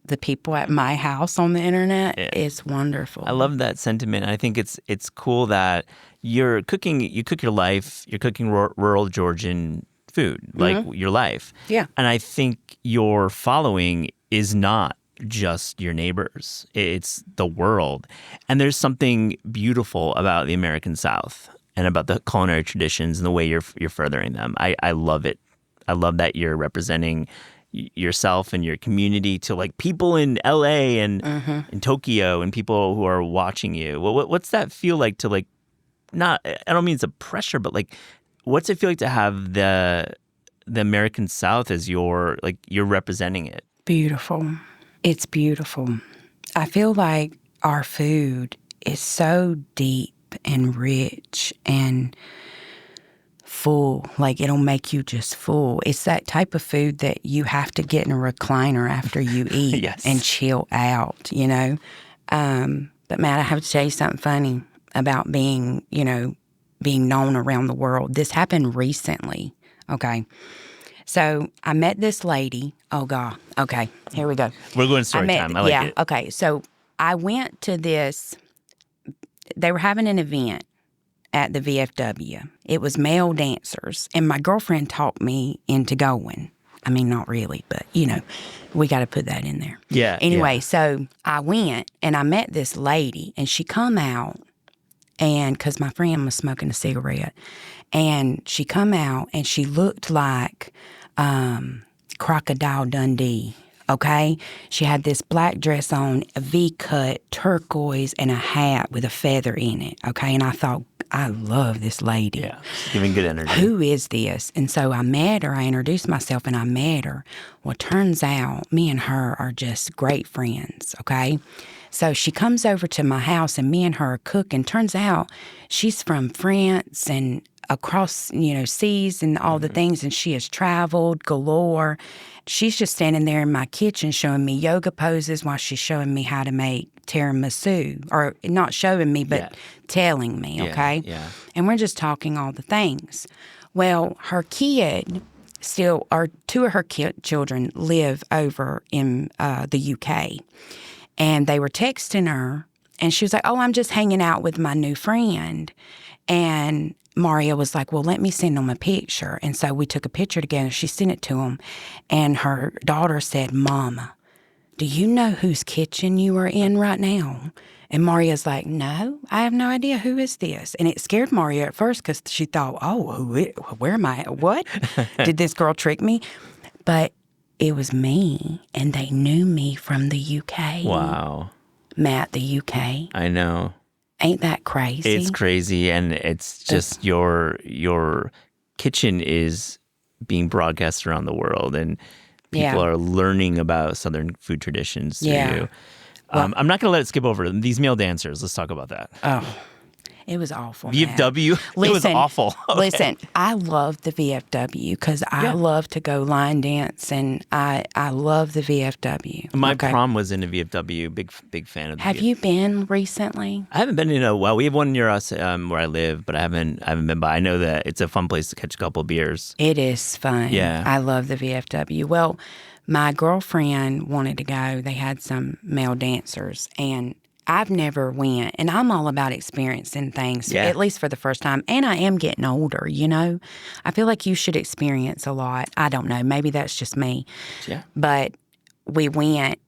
Speaker 3: the people at my house on the internet, it's wonderful.
Speaker 1: I love that sentiment. I think it's cool that you cook your life, you're cooking rural Georgian food, like your life.
Speaker 3: Yeah.
Speaker 1: And I think your following is not just your neighbors. It's the world. And there's something beautiful about the American South and about the culinary traditions and the way you're furthering them. I love it. I love that you're representing yourself and your community to like people in LA and in Tokyo and people who are watching you. What's that feel like to like, not, I don't mean it's a pressure, but like, what's it feel like to have the American South as you're representing it?
Speaker 3: Beautiful. It's beautiful. I feel like our food is so deep and rich and full. Like, it'll make you just full. It's that type of food that you have to get in a recliner after you eat
Speaker 1: Yes.
Speaker 3: and chill out, you know? But Matt, I have to tell you something funny about being known around the world. This happened recently, okay? So I met this lady. Oh, God. Okay, here we go.
Speaker 1: We're going story time. I like it.
Speaker 3: Okay. So I went to this. They were having an event at the VFW. It was male dancers, and my girlfriend talked me into going. I mean, not really, but, we got to put that in there.
Speaker 1: Yeah.
Speaker 3: Anyway, so I went, and I met this lady, and she come out, and because my friend was smoking a cigarette, and she come out, and she looked like Crocodile Dundee. Okay? She had this black dress on, a V-cut, turquoise, and a hat with a feather in it. Okay? And I thought, I love this lady.
Speaker 1: Yeah. She's giving good energy.
Speaker 3: Who is this? And so I met her. I introduced myself, and I met her. Well, turns out me and her are just great friends, okay? So she comes over to my house, and me and her are cooking. Turns out she's from France and across, seas and all the things, and she has traveled galore. She's just standing there in my kitchen showing me yoga poses while she's showing me how to make tiramisu. Or not showing me, but telling me, okay?
Speaker 1: Yeah.
Speaker 3: And we're just talking all the things. Well, her kid or two of her children live over in the UK. And they were texting her, and she was like, oh, I'm just hanging out with my new friend. And Mario was like, well, let me send them a picture. And so we took a picture together. She sent it to him. And her daughter said, Mama, do you know whose kitchen you are in right now? And Mario's like, no, I have no idea. Who is this? And it scared Mario at first because she thought, oh, where am I? What? Did this girl trick me? But it was me, and they knew me from the UK.
Speaker 1: Wow.
Speaker 3: Matt, the UK.
Speaker 1: I know.
Speaker 3: Ain't that crazy?
Speaker 1: It's crazy, and it's just your kitchen is being broadcast around the world, and people are learning about Southern food traditions through you. Well, I'm not going to let it skip over these male dancers. Let's talk about that.
Speaker 3: Oh, it was awful.
Speaker 1: VFW, it was awful. Okay.
Speaker 3: Listen, I love the VFW because I love to go line dance, and I love the VFW.
Speaker 1: My prom was in a VFW. Big fan of the
Speaker 3: Have you been recently?
Speaker 1: I haven't been in a while. We have one near us where I live, but I haven't been by. I know that it's a fun place to catch a couple of beers.
Speaker 3: It is fun.
Speaker 1: Yeah.
Speaker 3: I love the VFW. Well, my girlfriend wanted to go. They had some male dancers, and I've never went, and I'm all about experiencing things, at least for the first time. And I am getting older, I feel like you should experience a lot. I don't know. Maybe that's just me.
Speaker 1: Yeah.
Speaker 3: But we went,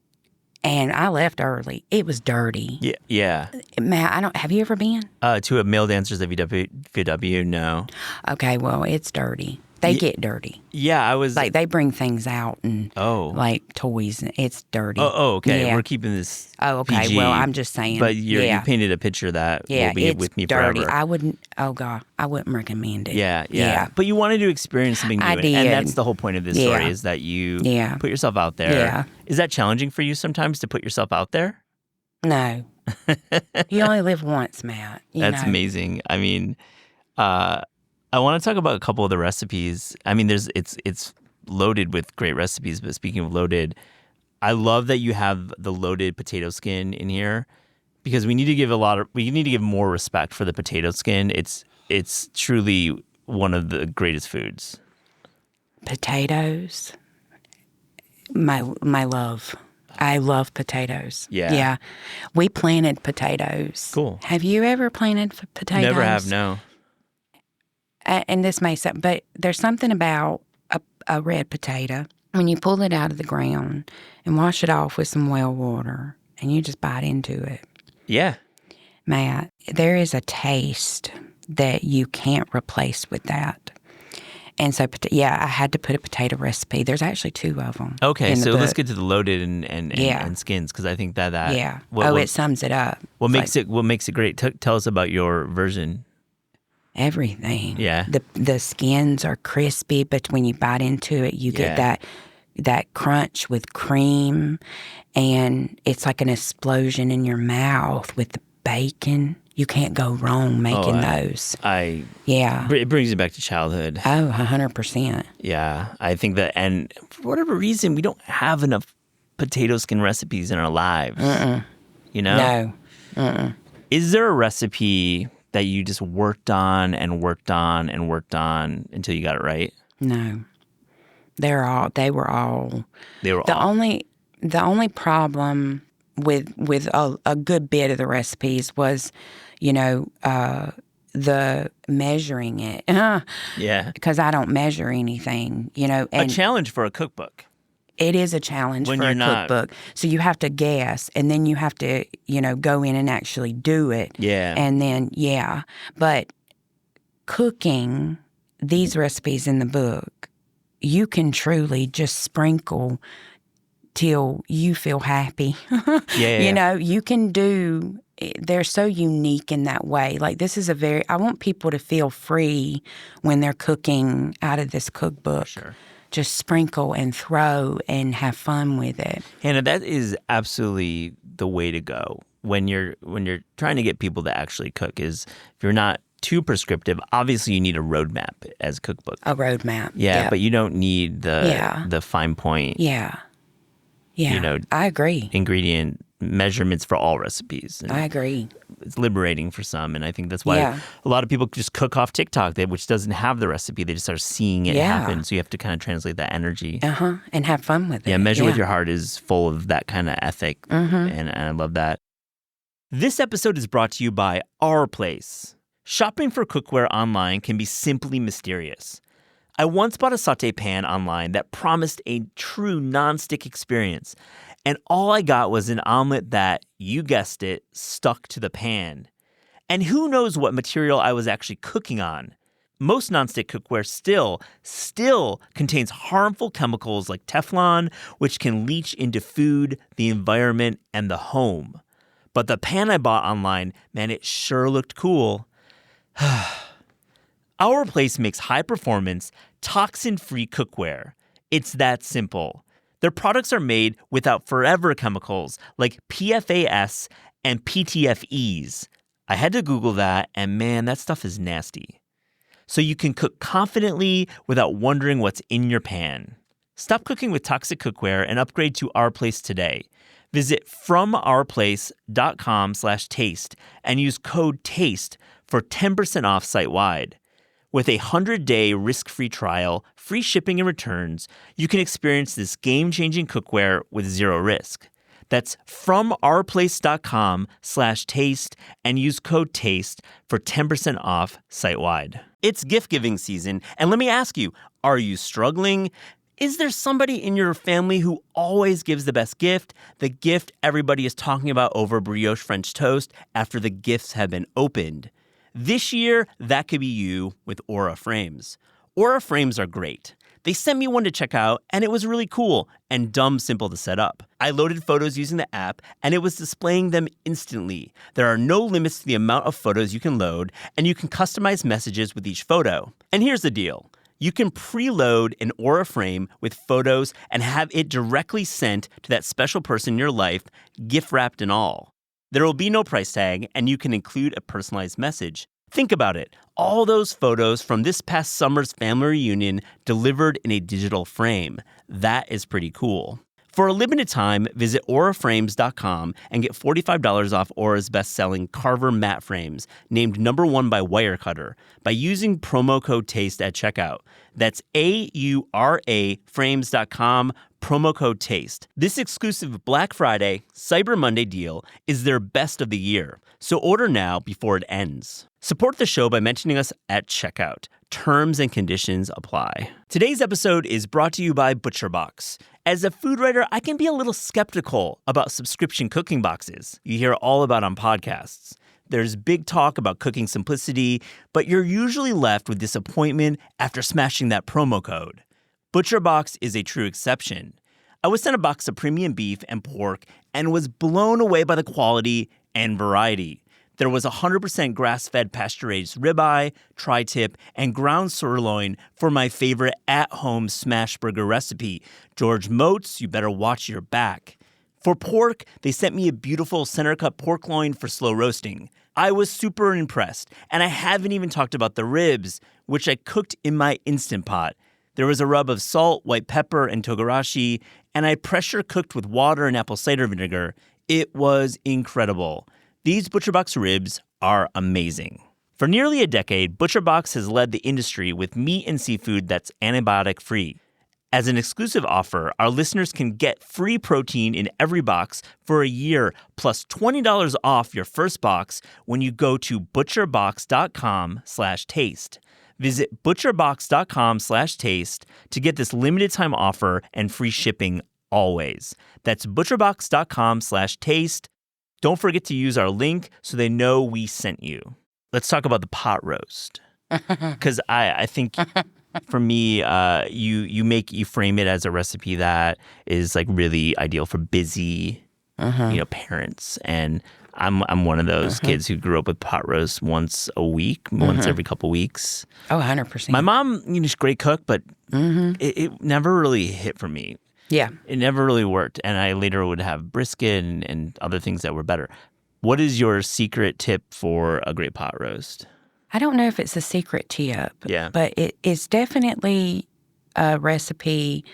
Speaker 3: and I left early. It was dirty.
Speaker 1: Yeah.
Speaker 3: Matt, have you ever been?
Speaker 1: To a male dancers at VW, no.
Speaker 3: Okay, well, it's dirty. They get dirty.
Speaker 1: Yeah, I was...
Speaker 3: Like, they bring things out and, like, toys. It's dirty.
Speaker 1: Oh, okay.
Speaker 3: Yeah.
Speaker 1: We're keeping this
Speaker 3: okay.
Speaker 1: PG,
Speaker 3: well, I'm just saying.
Speaker 1: But you painted a picture that will be with me
Speaker 3: dirty.
Speaker 1: forever.
Speaker 3: I wouldn't, I wouldn't recommend it.
Speaker 1: Yeah. But you wanted to experience something new.
Speaker 3: I did.
Speaker 1: And that's the whole point of this story is that you put yourself out there.
Speaker 3: Yeah.
Speaker 1: Is that challenging for you sometimes to put yourself out there?
Speaker 3: No. You only live once, Matt.
Speaker 1: That's amazing. I mean, I want to talk about a couple of the recipes. I mean, it's loaded with great recipes, but speaking of loaded, I love that you have the loaded potato skin in here because we need to give more respect for the potato skin. It's truly one of the greatest foods.
Speaker 3: Potatoes, my love. I love potatoes.
Speaker 1: Yeah.
Speaker 3: We planted potatoes.
Speaker 1: Cool.
Speaker 3: Have you ever planted potatoes?
Speaker 1: Never have, no.
Speaker 3: And this may sound, but there's something about a red potato when you pull it out of the ground and wash it off with some well water and you just bite into it.
Speaker 1: Yeah.
Speaker 3: Matt, there is a taste that you can't replace with that. And so, I had to put a potato recipe. There's actually two of them.
Speaker 1: Okay, so let's get to the loaded and skins because I think that
Speaker 3: it sums it up.
Speaker 1: What makes it great? Tell us about your version.
Speaker 3: Everything.
Speaker 1: Yeah.
Speaker 3: The skins are crispy, but when you bite into it, you get that crunch with cream, and it's like an explosion in your mouth with the bacon. You can't go wrong making those. Yeah.
Speaker 1: It brings you back to childhood.
Speaker 3: Oh, 100%.
Speaker 1: Yeah, I think that, and for whatever reason, we don't have enough potato skin recipes in our lives. You know?
Speaker 3: No.
Speaker 1: Is there a recipe that you just worked on and worked on and worked on until you got it right?
Speaker 3: No. They were all. The only problem with a good bit of the recipes was, the measuring it.
Speaker 1: Yeah.
Speaker 3: Because I don't measure anything, And
Speaker 1: A challenge for a cookbook.
Speaker 3: It is a challenge
Speaker 1: When
Speaker 3: for
Speaker 1: you're
Speaker 3: a
Speaker 1: not.
Speaker 3: cookbook. So you have to guess, and then you have to, go in and actually do it.
Speaker 1: Yeah.
Speaker 3: And then, But cooking these recipes in the book, you can truly just sprinkle till you feel happy.
Speaker 1: Yeah.
Speaker 3: You can do, they're so unique in that way. Like, this is I want people to feel free when they're cooking out of this cookbook.
Speaker 1: Sure.
Speaker 3: Just sprinkle and throw and have fun with it.
Speaker 1: Hannah, that is absolutely the way to go when you're trying to get people to actually cook. Is if you're not too prescriptive, obviously you need a roadmap as a cookbook.
Speaker 3: A roadmap.
Speaker 1: Yeah,
Speaker 3: Yep.
Speaker 1: but you don't need the fine point.
Speaker 3: Yeah. I agree.
Speaker 1: Ingredient measurements for all recipes. And
Speaker 3: I agree.
Speaker 1: it's liberating for some, and I think that's why a lot of people just cook off TikTok, which doesn't have the recipe. They just start seeing it happen. So you have to kind of translate that energy.
Speaker 3: And have fun with it.
Speaker 1: Yeah, Measure with Your Heart is full of that kind of ethic, and I love that. This episode is brought to you by Our Place. Shopping for cookware online can be simply mysterious. I once bought a sauté pan online that promised a true non-stick experience, and all I got was an omelet that, you guessed it, stuck to the pan. And who knows what material I was actually cooking on. Most nonstick cookware still contains harmful chemicals like Teflon, which can leach into food, the environment, and the home. But the pan I bought online, man, it sure looked cool. Our Place makes high-performance, toxin-free cookware. It's that simple. Their products are made without forever chemicals like PFAS and PTFEs. I had to Google that, and man, that stuff is nasty. So you can cook confidently without wondering what's in your pan. Stop cooking with toxic cookware and upgrade to Our Place today. Visit FromOurPlace.com/taste and use code TASTE for 10% off site-wide. With a 100-day risk-free trial, free shipping and returns, you can experience this game-changing cookware with zero risk. That's FromOurPlace.com/taste and use code TASTE for 10% off site-wide. It's gift-giving season, and let me ask you, are you struggling? Is there somebody in your family who always gives the best gift, the gift everybody is talking about over brioche French toast after the gifts have been opened? This year, that could be you with Aura Frames. Aura Frames are great. They sent me one to check out, and it was really cool and dumb simple to set up. I loaded photos using the app, and it was displaying them instantly. There are no limits to the amount of photos you can load, and you can customize messages with each photo. And here's the deal. You can preload an Aura Frame with photos and have it directly sent to that special person in your life, gift wrapped and all. There will be no price tag, and you can include a personalized message. Think about it. All those photos from this past summer's family reunion delivered in a digital frame. That is pretty cool. For a limited time, visit auraframes.com and get $45 off Aura's best-selling Carver matte frames, named #1 by Wirecutter, by using promo code TASTE at checkout. That's AURA frames.com, promo code TASTE. This exclusive Black Friday, Cyber Monday deal is their best of the year, so order now before it ends. Support the show by mentioning us at checkout. Terms and conditions apply. Today's episode is brought to you by ButcherBox. As a food writer, I can be a little skeptical about subscription cooking boxes you hear all about on podcasts. There's big talk about cooking simplicity, but you're usually left with disappointment after smashing that promo code. ButcherBox is a true exception. I was sent a box of premium beef and pork and was blown away by the quality and variety. There was 100% grass-fed pasture-raised ribeye, tri-tip, and ground sirloin for my favorite at-home smash burger recipe. George Moats, you better watch your back. For pork, they sent me a beautiful center-cut pork loin for slow roasting. I was super impressed, and I haven't even talked about the ribs, which I cooked in my Instant Pot. There was a rub of salt, white pepper, and togarashi, and I pressure cooked with water and apple cider vinegar. It was incredible. These ButcherBox ribs are amazing. For nearly a decade, ButcherBox has led the industry with meat and seafood that's antibiotic-free. As an exclusive offer, our listeners can get free protein in every box for a year, plus $20 off your first box when you go to butcherbox.com/taste. Visit butcherbox.com/taste to get this limited time offer and free shipping always. That's butcherbox.com/taste. Don't forget to use our link so they know we sent you. Let's talk about the pot roast. Because I think for me, you frame it as a recipe that is like really ideal for busy, parents. And I'm one of those kids who grew up with pot roast once a week, once every couple weeks.
Speaker 3: Oh, 100%.
Speaker 1: My mom, she's a great cook, but it never really hit for me.
Speaker 3: Yeah.
Speaker 1: It never really worked. And I later would have brisket and other things that were better. What is your secret tip for a great pot roast?
Speaker 3: I don't know if it's a secret tip, but it's definitely a recipe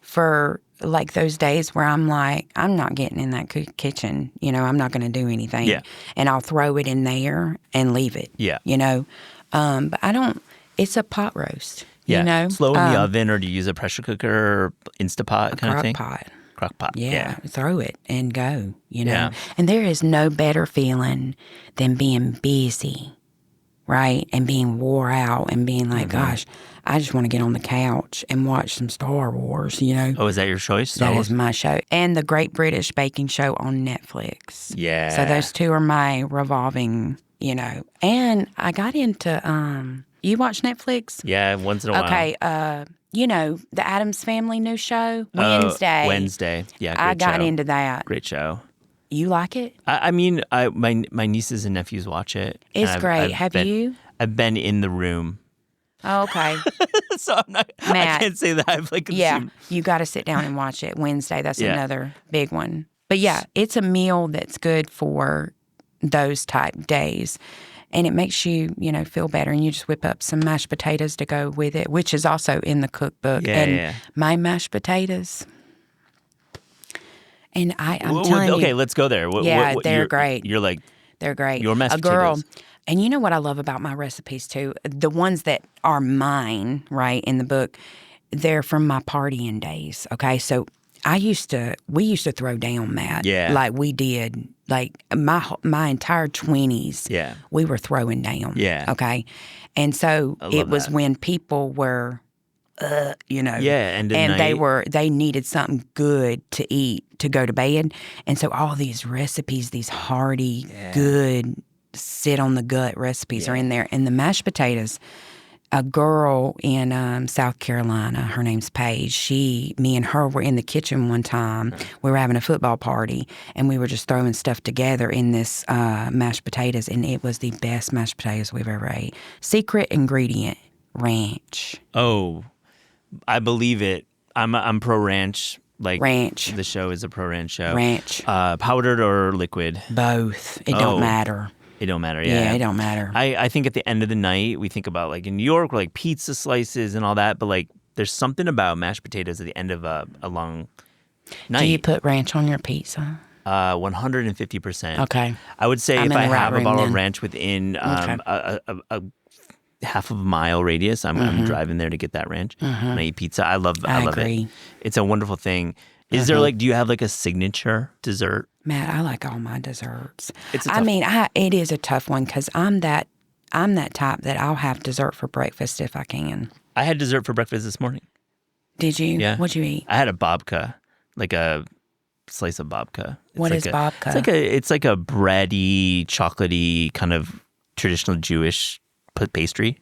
Speaker 3: for like those days where I'm like, I'm not getting in that kitchen, I'm not going to do anything.
Speaker 1: Yeah.
Speaker 3: And I'll throw it in there and leave it, but I don't, it's a pot roast,
Speaker 1: Slow in the oven, or do you use a pressure cooker or Instapot kind of thing? Crock pot.
Speaker 3: Yeah, throw it and go,
Speaker 1: Yeah.
Speaker 3: And there is no better feeling than being busy, right? And being wore out and being like, gosh, I just want to get on the couch and watch some Star Wars,
Speaker 1: Oh, is that your choice?
Speaker 3: That is my show. And the Great British Baking Show on Netflix.
Speaker 1: Yeah.
Speaker 3: So those two are my revolving, And I got into, you watch Netflix?
Speaker 1: Yeah, once in a while.
Speaker 3: Okay, the Addams Family new show, Wednesday.
Speaker 1: Wednesday. Yeah, great
Speaker 3: I got
Speaker 1: show.
Speaker 3: into that.
Speaker 1: Great show.
Speaker 3: You like it?
Speaker 1: I mean, my nieces and nephews watch it.
Speaker 3: It's great. Have you?
Speaker 1: I've been in the room.
Speaker 3: Oh, okay.
Speaker 1: So I'm not,
Speaker 3: Matt,
Speaker 1: I can't say that I've consumed.
Speaker 3: Yeah, you got to sit down and watch it Wednesday. That's another big one. But yeah, it's a meal that's good for those type days. And it makes you, feel better. And you just whip up some mashed potatoes to go with it, which is also in the cookbook. My mashed potatoes. And I'm telling you.
Speaker 1: Okay, let's go there.
Speaker 3: They're great.
Speaker 1: You're like,
Speaker 3: they're great.
Speaker 1: Your mashed
Speaker 3: A girl.
Speaker 1: potatoes.
Speaker 3: And you know what I love about my recipes too? The ones that are mine, right, in the book, they're from my partying days. Okay, so we used to throw down, Matt.
Speaker 1: Yeah.
Speaker 3: Like we did, like my entire 20s.
Speaker 1: Yeah.
Speaker 3: We were throwing down.
Speaker 1: Yeah.
Speaker 3: Okay, and so it was
Speaker 1: that.
Speaker 3: when people were,
Speaker 1: Yeah, and
Speaker 3: they needed something good to eat to go to bed, and so all these recipes, these hearty, good, sit on the gut recipes are in there, and the mashed potatoes. A girl in South Carolina, her name's Paige. Me and her were in the kitchen one time. We were having a football party, and we were just throwing stuff together in this mashed potatoes, and it was the best mashed potatoes we've ever ate. Secret ingredient, ranch.
Speaker 1: Oh, I believe it. I'm pro ranch. Like
Speaker 3: Ranch.
Speaker 1: The show is a pro ranch show.
Speaker 3: Ranch.
Speaker 1: Powdered or liquid?
Speaker 3: Both. It don't matter.
Speaker 1: It don't matter,
Speaker 3: Yeah, it don't matter.
Speaker 1: I think at the end of the night, we think about, like, in New York, like, pizza slices and all that, but, like, there's something about mashed potatoes at the end of a long night.
Speaker 3: Do you put ranch on your pizza?
Speaker 1: 150%.
Speaker 3: Okay.
Speaker 1: I would say
Speaker 3: I'm
Speaker 1: if
Speaker 3: in
Speaker 1: I
Speaker 3: the right
Speaker 1: have a
Speaker 3: room
Speaker 1: bottle
Speaker 3: then.
Speaker 1: of ranch within a half of a mile radius, I'm driving there to get that ranch. And I eat pizza. I love
Speaker 3: agree.
Speaker 1: it. It's a wonderful thing. Is there, like, do you have, like, a signature dessert?
Speaker 3: Matt, I like all my desserts.
Speaker 1: It
Speaker 3: is a tough one because I'm that type that I'll have dessert for breakfast if I can.
Speaker 1: I had dessert for breakfast this morning.
Speaker 3: Did you?
Speaker 1: Yeah.
Speaker 3: What'd you eat?
Speaker 1: I had a babka, like a slice of babka.
Speaker 3: What is babka?
Speaker 1: It's like a bready, chocolatey kind of traditional Jewish pastry.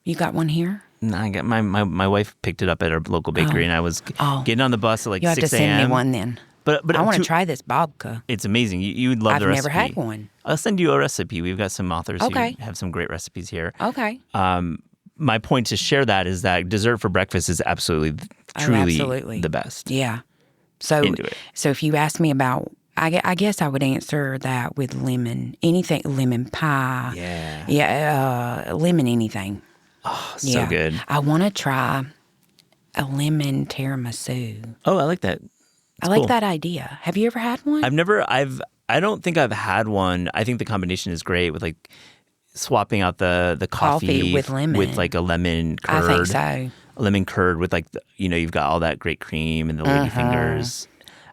Speaker 3: You got one here?
Speaker 1: No, I got my wife picked it up at our local bakery, and I was getting on the bus at like 6 a.m.
Speaker 3: You have to send me one then.
Speaker 1: But
Speaker 3: I want to try this babka.
Speaker 1: It's amazing. You would love the recipe.
Speaker 3: I've never had one.
Speaker 1: I'll send you a recipe. We've got some authors who have some great recipes here.
Speaker 3: Okay.
Speaker 1: My point to share that is that dessert for breakfast is absolutely, truly the best.
Speaker 3: Yeah. So,
Speaker 1: Into it.
Speaker 3: so if you ask me about, I guess I would answer that with lemon. Anything, lemon pie.
Speaker 1: Yeah.
Speaker 3: Yeah, lemon anything.
Speaker 1: Oh, so good.
Speaker 3: I want to try a lemon tiramisu.
Speaker 1: Oh, I like that.
Speaker 3: I like
Speaker 1: cool.
Speaker 3: that idea. Have you ever had one?
Speaker 1: I don't think I've had one. I think the combination is great with like swapping out the coffee
Speaker 3: with lemon.
Speaker 1: with like a lemon curd.
Speaker 3: I think so.
Speaker 1: A lemon curd with like, you've got all that great cream and the lady fingers.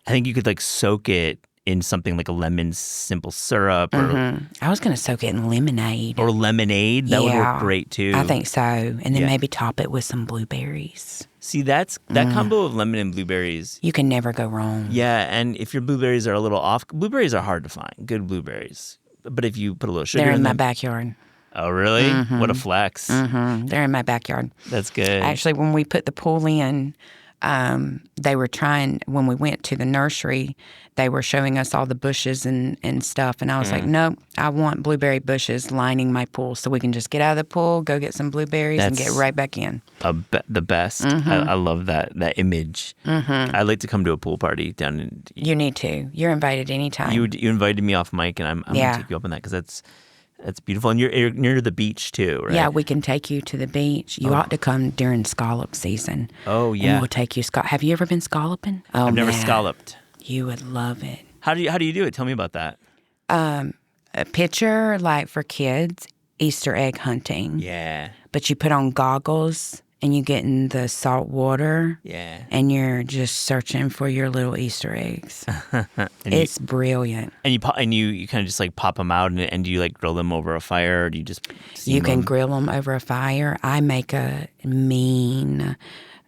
Speaker 1: I think you could like soak it in something like a lemon simple syrup or
Speaker 3: I was going to soak it in lemonade.
Speaker 1: lemonade. That would
Speaker 3: Yeah,
Speaker 1: work great too.
Speaker 3: I think so. And then
Speaker 1: Yeah.
Speaker 3: maybe top it with some blueberries.
Speaker 1: See, that combo of lemon and blueberries.
Speaker 3: You can never go wrong.
Speaker 1: Yeah, and if your blueberries are a little off, blueberries are hard to find. Good blueberries. But if you put a little sugar
Speaker 3: They're in my
Speaker 1: them,
Speaker 3: backyard.
Speaker 1: oh really? What a flex.
Speaker 3: They're in my backyard.
Speaker 1: That's good.
Speaker 3: Actually, when we put the pool in, they were trying, when we went to the nursery, they were showing us all the bushes and stuff. And I was like, no, I want blueberry bushes lining my pool so we can just get out of the pool, go get some blueberries, and get
Speaker 1: That's-
Speaker 3: right back in.
Speaker 1: The best. I love that image. I'd like to come to a pool party down in.
Speaker 3: You need to. You're invited anytime.
Speaker 1: You invited me off mic, and I'm
Speaker 3: Yeah.
Speaker 1: gonna take you up on that because that's beautiful. And you're near the beach too, right?
Speaker 3: Yeah, we can take you to the beach. You ought to come during scallop season.
Speaker 1: Oh,
Speaker 3: And
Speaker 1: yeah.
Speaker 3: we'll take you. Have you ever been scalloping? Oh,
Speaker 1: I've never
Speaker 3: man.
Speaker 1: scalloped.
Speaker 3: You would love it.
Speaker 1: How do you do it? Tell me about that.
Speaker 3: A picture like for kids, Easter egg hunting.
Speaker 1: Yeah.
Speaker 3: But you put on goggles and you get in the salt water.
Speaker 1: Yeah.
Speaker 3: And you're just searching for your little Easter eggs. It's brilliant.
Speaker 1: And you kind of just like pop them out, and do you like grill them over a fire, or do you just steam
Speaker 3: You can
Speaker 1: them?
Speaker 3: grill them over a fire. I make a mean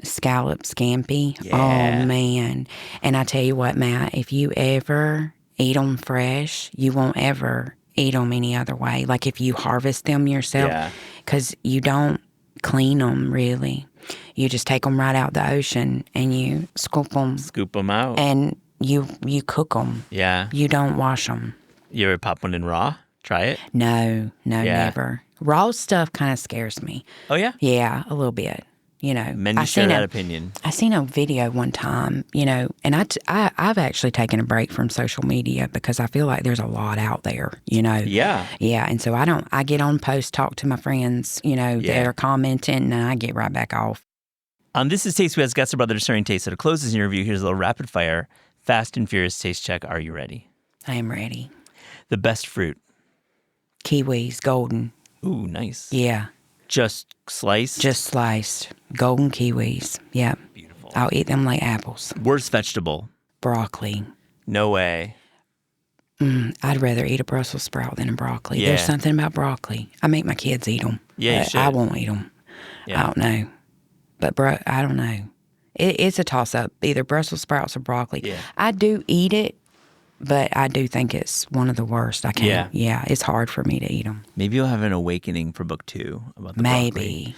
Speaker 3: scallop scampi.
Speaker 1: Yeah.
Speaker 3: Oh, man. And I tell you what, Matt, if you ever eat them fresh, you won't ever eat them any other way. Like if you harvest them yourself,
Speaker 1: Yeah.
Speaker 3: because you don't clean them really. You just take them right out the ocean and you scoop them
Speaker 1: Scoop them out.
Speaker 3: and you cook them.
Speaker 1: Yeah.
Speaker 3: You don't wash them.
Speaker 1: You ever pop one in raw? Try it.
Speaker 3: No,
Speaker 1: Yeah.
Speaker 3: never. Raw stuff kind of scares me.
Speaker 1: Oh yeah.
Speaker 3: Yeah, a little bit.
Speaker 1: Men share that opinion.
Speaker 3: I seen a video one time, and I've actually taken a break from social media because I feel like there's a lot out there,
Speaker 1: Yeah.
Speaker 3: Yeah, and so I get on posts, talk to my friends, that are commenting, and I get right back off.
Speaker 1: This is Taste. We has guest brother sharing taste. So to close this interview, here's a little rapid fire, fast and furious taste check. Are you ready?
Speaker 3: I am ready.
Speaker 1: The best fruit.
Speaker 3: Kiwis, golden.
Speaker 1: Ooh, nice.
Speaker 3: Yeah,
Speaker 1: Just sliced.
Speaker 3: just sliced. Golden kiwis. Yeah.
Speaker 1: Beautiful.
Speaker 3: I'll eat them like apples.
Speaker 1: Worst vegetable.
Speaker 3: Broccoli.
Speaker 1: No way.
Speaker 3: I'd rather eat a Brussels sprout than a broccoli.
Speaker 1: Yeah.
Speaker 3: There's something about broccoli. I make my kids eat them.
Speaker 1: Yeah, you should.
Speaker 3: I won't eat them.
Speaker 1: Yeah.
Speaker 3: I don't know. But I don't know. It's a toss-up, either Brussels sprouts or broccoli.
Speaker 1: Yeah.
Speaker 3: I do eat it, but I do think it's one of the worst. I can't. Yeah, it's hard for me to eat them.
Speaker 1: Maybe you'll have an awakening for book 2 about the broccoli.
Speaker 3: Maybe.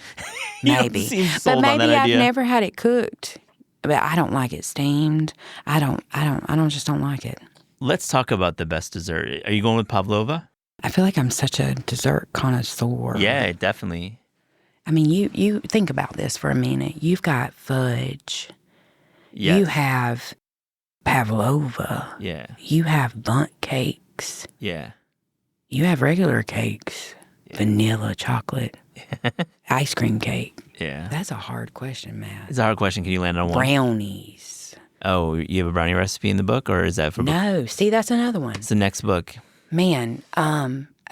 Speaker 1: You don't
Speaker 3: Maybe.
Speaker 1: seem
Speaker 3: But
Speaker 1: sold on
Speaker 3: maybe
Speaker 1: that
Speaker 3: I've
Speaker 1: idea.
Speaker 3: never had it cooked. But I don't like it steamed. I just don't like it.
Speaker 1: Let's talk about the best dessert. Are you going with pavlova?
Speaker 3: I feel like I'm such a dessert connoisseur.
Speaker 1: Yeah, definitely.
Speaker 3: I mean, you think about this for a minute. You've got fudge.
Speaker 1: Yes.
Speaker 3: You have pavlova.
Speaker 1: Yeah.
Speaker 3: You have bundt cakes.
Speaker 1: Yeah.
Speaker 3: You have regular cakes. Vanilla, chocolate, ice cream cake.
Speaker 1: Yeah.
Speaker 3: That's a hard question, Matt.
Speaker 1: It's a hard question. Can you land on one?
Speaker 3: Brownies.
Speaker 1: Oh, you have a brownie recipe in the book, or is that for book?
Speaker 3: No, see, that's another one.
Speaker 1: It's the next book.
Speaker 3: Man,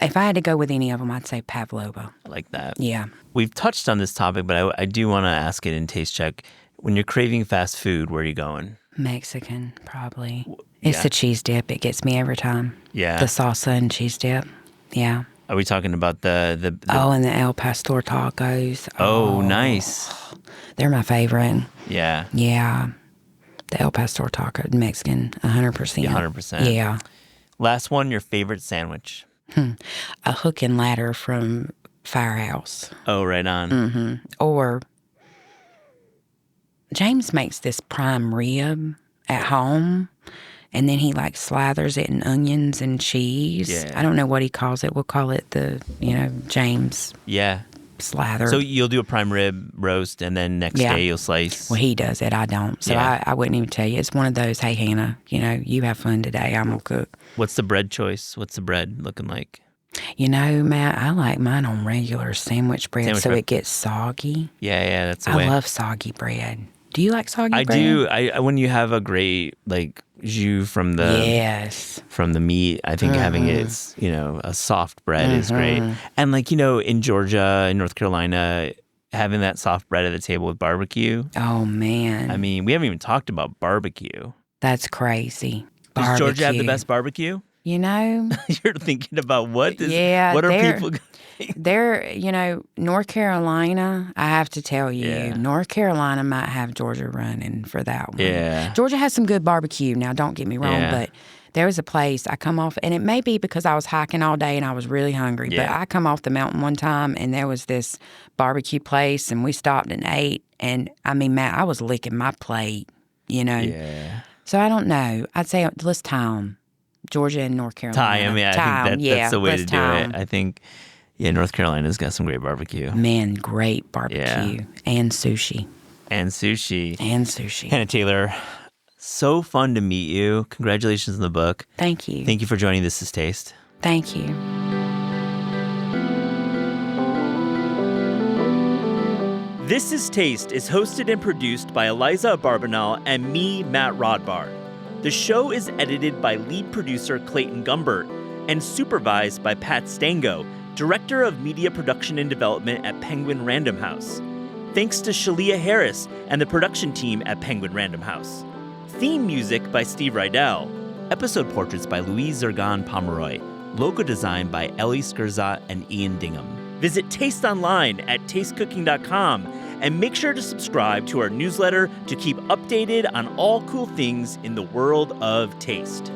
Speaker 3: if I had to go with any of them, I'd say pavlova.
Speaker 1: I like that.
Speaker 3: Yeah.
Speaker 1: We've touched on this topic, but I do want to ask it in Taste Check. When you're craving fast food, where are you going?
Speaker 3: Mexican, probably. It's
Speaker 1: yeah.
Speaker 3: the cheese dip. It gets me every time.
Speaker 1: Yeah.
Speaker 3: The salsa and cheese dip. Yeah.
Speaker 1: Are we talking about the
Speaker 3: Oh, and the El Pastor tacos.
Speaker 1: Oh, nice.
Speaker 3: They're my favorite.
Speaker 1: Yeah.
Speaker 3: Yeah. The El Pastor taco, Mexican, 100%.
Speaker 1: Yeah, 100%.
Speaker 3: Yeah.
Speaker 1: Last one, your favorite sandwich.
Speaker 3: A hook and ladder from Firehouse.
Speaker 1: Oh, right on.
Speaker 3: Or James makes this prime rib at home, and then he like slathers it in onions and cheese.
Speaker 1: Yeah.
Speaker 3: I don't know what he calls it. We'll call it the, James
Speaker 1: Yeah.
Speaker 3: slathered.
Speaker 1: So you'll do a prime rib roast, and then next day you'll slice.
Speaker 3: Well, he does it. I don't. So I wouldn't even tell you. It's one of those, hey, Hannah, you have fun today. I'm going to cook.
Speaker 1: What's the bread choice? What's the bread looking like?
Speaker 3: Matt, I like mine on regular sandwich bread it gets soggy.
Speaker 1: Yeah, that's the way.
Speaker 3: I love soggy bread. Do you like soggy bread?
Speaker 1: I do. I when you have a great jus from the meat, I think having it, a soft bread is great. And in Georgia, in North Carolina, having that soft bread at the table with barbecue.
Speaker 3: Oh man.
Speaker 1: I mean, we haven't even talked about barbecue.
Speaker 3: That's crazy.
Speaker 1: Does Georgia have the best barbecue? You're thinking about what are people
Speaker 3: They're, North Carolina, I have to tell you, North Carolina might have Georgia running for that one.
Speaker 1: Yeah.
Speaker 3: Georgia has some good barbecue. Now, don't get me wrong, but there was a place I come off, and it may be because I was hiking all day and I was really hungry, but I come off the mountain one time, and there was this barbecue place, and we stopped and ate, and, Matt, I was licking my plate,
Speaker 1: Yeah.
Speaker 3: So I don't know. I'd say let's tie 'em. Georgia and North Carolina.
Speaker 1: I think that's the way to do it. I think, North Carolina's got some great barbecue.
Speaker 3: Man, great barbecue. And sushi.
Speaker 1: Hannah Taylor, so fun to meet you. Congratulations on the book.
Speaker 3: Thank you.
Speaker 1: Thank you for joining This Is Taste.
Speaker 3: Thank you.
Speaker 1: This Is Taste is hosted and produced by Eliza Barbanel and me, Matt Rodbard. The show is edited by lead producer Clayton Gumbert and supervised by Pat Stango, Director of Media Production and Development at Penguin Random House. Thanks to Shalia Harris and the production team at Penguin Random House. Theme music by Steve Rydell. Episode portraits by Louise Zergan Pomeroy. Logo design by Ellie Skirzat and Ian Dingham. Visit Taste online at tastecooking.com and make sure to subscribe to our newsletter to keep updated on all cool things in the world of taste.